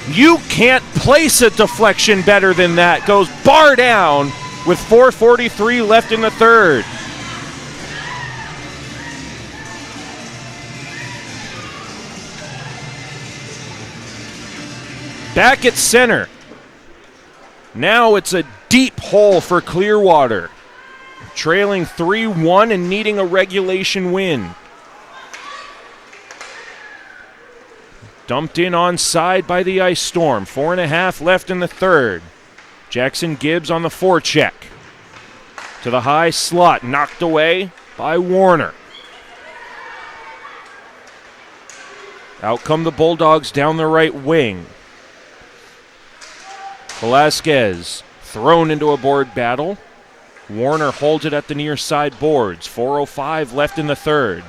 S2: You can't place a deflection better than that. Goes bar down with 4:43 left in the third. Back at center. Now it's a deep hole for Clearwater. Trailing 3-1 and needing a regulation win. Dumped in onside by the Ice Storm. 4.5 left in the third. Jackson Gibbs on the forecheck. To the high slot. Knocked away by Warner. Out come the Bulldogs down the right wing. Velasquez thrown into a board battle. Warner holds it at the near side boards. 4:05 left in the third.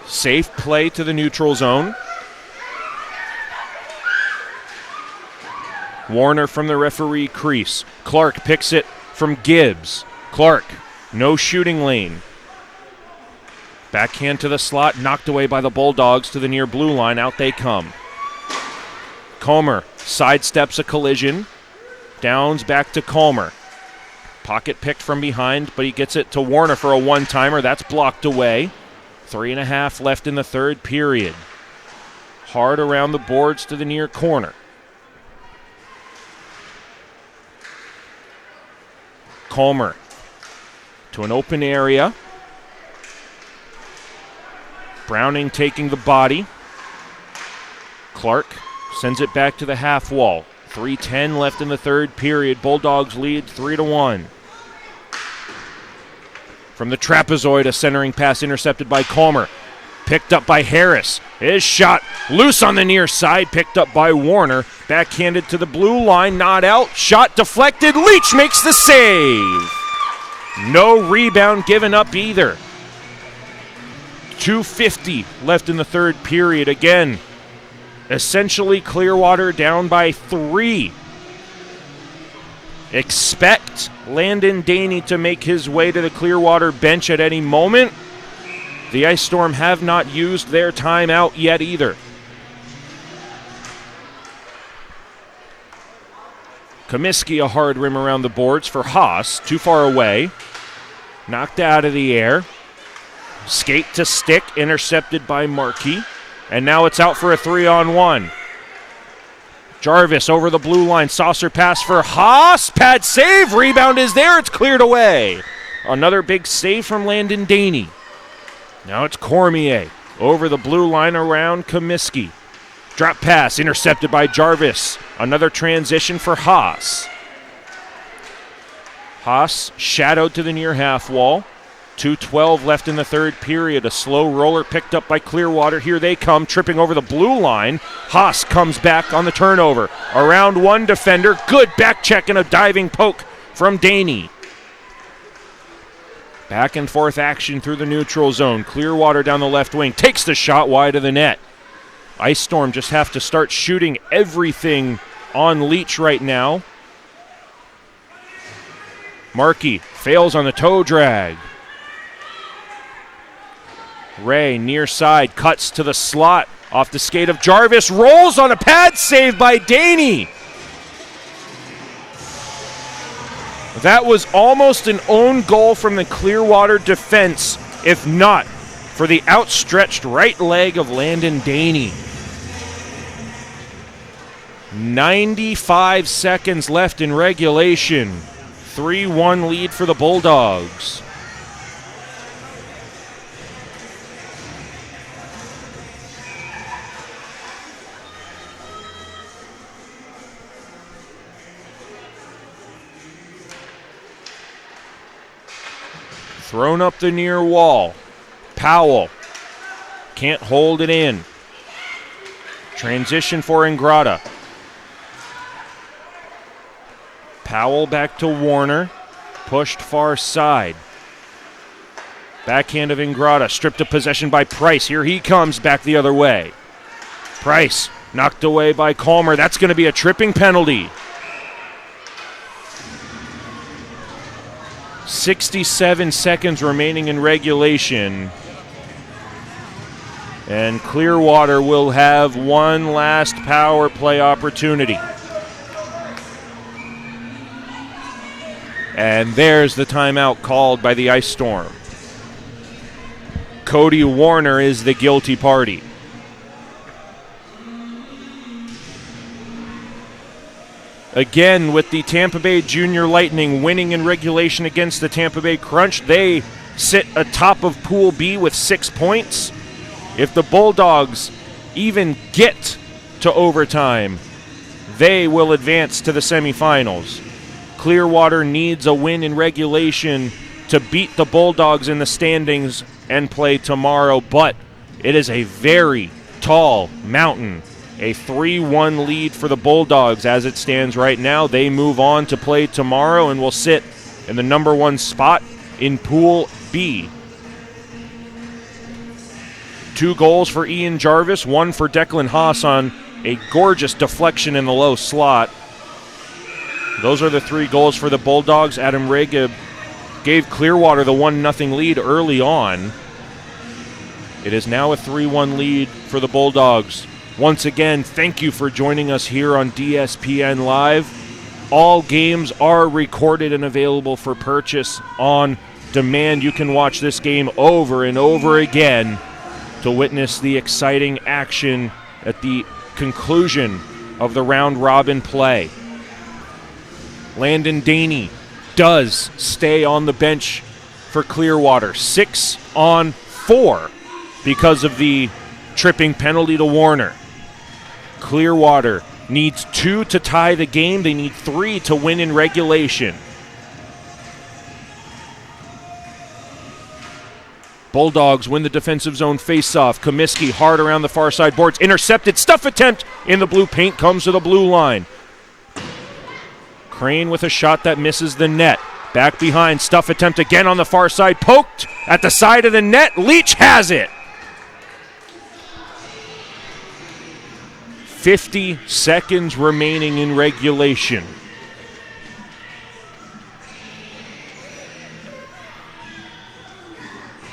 S2: Safe play to the neutral zone. Warner from the referee crease. Clark picks it from Gibbs. Clark, no shooting lane. Backhand to the slot, knocked away by the Bulldogs to the near blue line. Out they come. Comer sidesteps a collision. Downs back to Comer. Pocket picked from behind, but he gets it to Warner for a one-timer. That's blocked away. 3.5 left in the third period. Hard around the boards to the near corner. Comer to an open area. Browning taking the body. Clark sends it back to the half wall. 3:10 left in the third period. Bulldogs lead 3-1. From the trapezoid, a centering pass intercepted by Comer. Picked up by Harris. His shot loose on the near side. Picked up by Warner. Backhanded to the blue line. Not out. Shot deflected. Leach makes the save. No rebound given up either. 2:50 left in the third period. Again, essentially Clearwater down by 3. Expect Landon Daney to make his way to the Clearwater bench at any moment. The Ice Storm have not used their timeout yet either. Comiskey, a hard rim around the boards for Haas. Too far away. Knocked out of the air. Skate to stick, intercepted by Markey. And now it's out for a 3-on-1. Jarvis over the blue line. Saucer pass for Haas. Pad save. Rebound is there. It's cleared away. Another big save from Landon Daney. Now it's Cormier over the blue line around Comiskey. Drop pass intercepted by Jarvis. Another transition for Haas. Haas shadowed to the near half wall. 2:12 left in the third period. A slow roller picked up by Clearwater. Here they come, tripping over the blue line. Haas comes back on the turnover. Around one defender. Good back check and a diving poke from Daney. Back and forth action through the neutral zone. Clearwater down the left wing. Takes the shot wide of the net. Ice Storm just have to start shooting everything on Leach right now. Markey fails on the toe drag. Ray near side cuts to the slot off the skate of Jarvis. Rolls on a pad save by Daney. That was almost an own goal from the Clearwater defense, if not for the outstretched right leg of Landon Daney. 95 seconds left in regulation. 3-1 lead for the Bulldogs. Thrown up the near wall. Powell can't hold it in. Transition for Ingrata. Powell back to Warner. Pushed far side. Backhand of Ingrata. Stripped of possession by Price. Here he comes back the other way. Price knocked away by Calmer. That's going to be a tripping penalty. 67 seconds remaining in regulation. And Clearwater will have one last power play opportunity. And there's the timeout called by the Ice Storm. Cody Warner is the guilty party. Again, with the Tampa Bay Junior Lightning winning in regulation against the Tampa Bay Crunch, they sit atop of Pool B with 6 points. If the Bulldogs even get to overtime, they will advance to the semifinals. Clearwater needs a win in regulation to beat the Bulldogs in the standings and play tomorrow, but it is a very tall mountain. A 3-1 lead for the Bulldogs as it stands right now. They move on to play tomorrow and will sit in the number 1 spot in Pool B. 2 goals for Ian Jarvis, 1 for Declan Haas on a gorgeous deflection in the low slot. Those are the 3 goals for the Bulldogs. Adam Rega gave Clearwater the 1-0 lead early on. It is now a 3-1 lead for the Bulldogs. Once again, thank you for joining us here on DSPN Live. All games are recorded and available for purchase on demand. You can watch this game over and over again to witness the exciting action at the conclusion of the round-robin play. Landon Daney does stay on the bench for Clearwater. 6 on 4 because of the tripping penalty to Warner. Clearwater needs 2 to tie the game. They need 3 to win in regulation. Bulldogs win the defensive zone faceoff. Comiskey hard around the far side boards. Intercepted. Stuff attempt in the blue paint. Comes to the blue line. Crane with a shot that misses the net. Back behind. Stuff attempt again on the far side. Poked at the side of the net. Leach has it. 50 seconds remaining in regulation.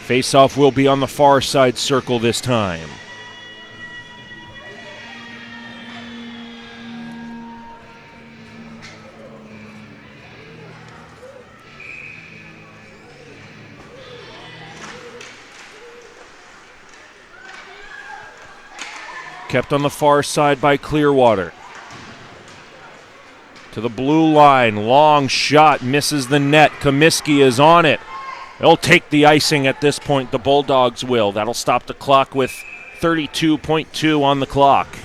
S2: Faceoff will be on the far side circle this time. Kept on the far side by Clearwater. To the blue line. Long shot. Misses the net. Comiskey is on it. They'll take the icing at this point. The Bulldogs will. That'll stop the clock with 32.2 on the clock.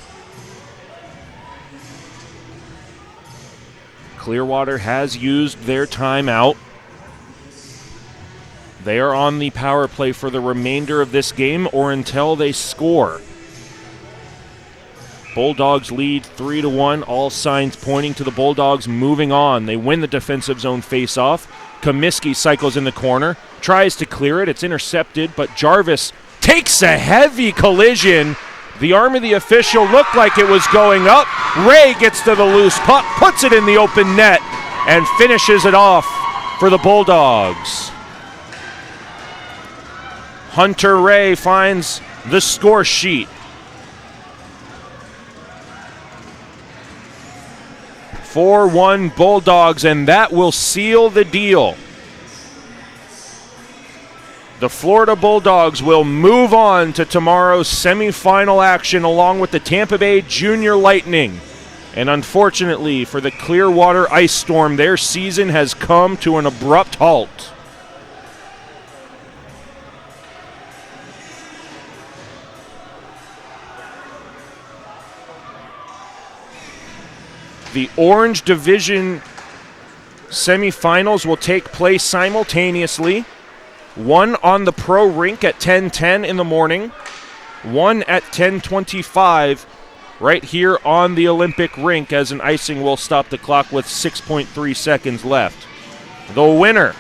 S2: Clearwater has used their timeout. They are on the power play for the remainder of this game or until they score. Bulldogs lead 3-1. All signs pointing to the Bulldogs moving on. They win the defensive zone faceoff. Comiskey cycles in the corner, tries to clear it. It's intercepted, but Jarvis takes a heavy collision. The arm of the official looked like it was going up. Ray gets to the loose puck, puts it in the open net, and finishes it off for the Bulldogs. Hunter Ray finds the score sheet. 4-1 Bulldogs, and that will seal the deal. The Florida Bulldogs will move on to tomorrow's semifinal action along with the Tampa Bay Junior Lightning. And unfortunately for the Clearwater Ice Storm, their season has come to an abrupt halt. The Orange Division semifinals will take place simultaneously. one on the pro rink at 10:10 in the morning, one at 10:25 right here on the Olympic rink, as an icing will stop the clock with 6.3 seconds left. The winner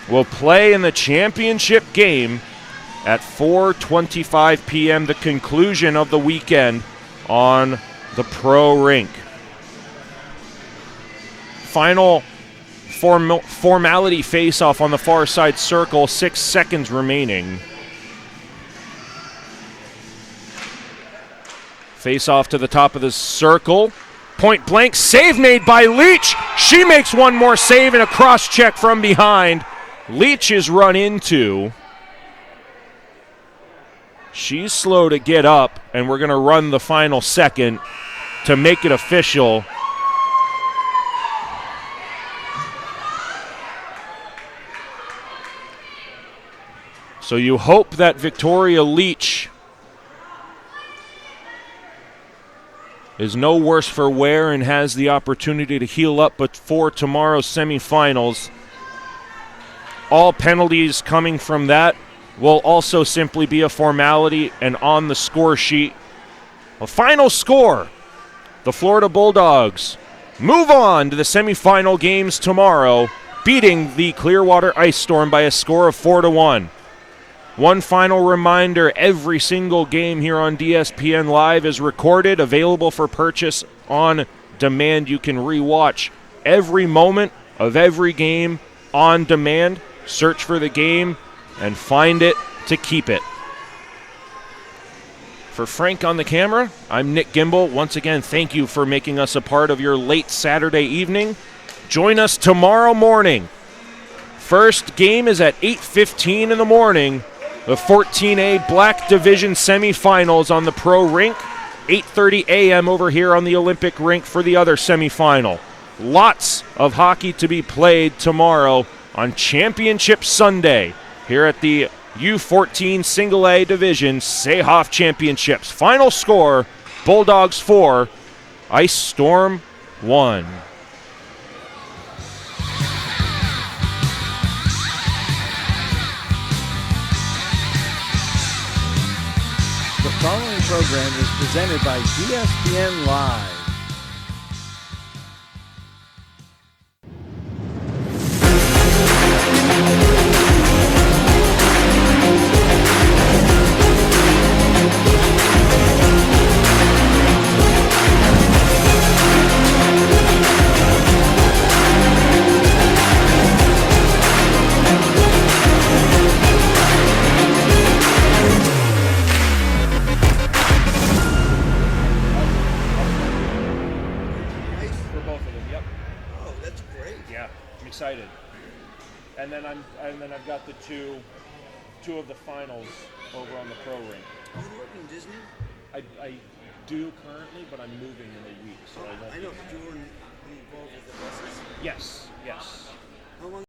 S2: will play in the championship game at 4:25 p.m., the conclusion of the weekend on the pro rink. Final formality face-off on the far side circle, 6 seconds remaining. Face-off to the top of the circle. Point blank, save made by Leach. She makes one more save and a cross-check from behind. Leach is run into. She's slow to get up, and we're going to run the final second to make it official. So you hope that Victoria Leach is no worse for wear and has the opportunity to heal up before tomorrow's semifinals. All penalties coming from that will also simply be a formality, and on the score sheet, a final score. The Florida Bulldogs move on to the semifinal games tomorrow, beating the Clearwater Ice Storm by a score of 4-1. One final reminder, every single game here on DSPN Live is recorded, available for purchase on demand. You can rewatch every moment of every game on demand. Search for the game and find it to keep it. For Frank on the camera, I'm Nick Gimbel. Once again, thank you for making us a part of your late Saturday evening. Join us tomorrow morning. First game is at 8:15 in the morning. The 14A Black Division semifinals on the pro rink. 8:30 a.m. over here on the Olympic rink for the other semifinal. Lots of hockey to be played tomorrow on Championship Sunday here at the U14 Single A Division SAHOF Championships. Final score, Bulldogs 4, Ice Storm 1.
S1: The following program is presented by DSPN Live.
S2: Excited, and then I've got the two of the finals over on the pro ring.
S3: Do you work in Disney?
S2: I do currently, but I'm moving in a week, so I won't.
S3: I know, but you were involved with the buses?
S2: Yes.
S3: How long?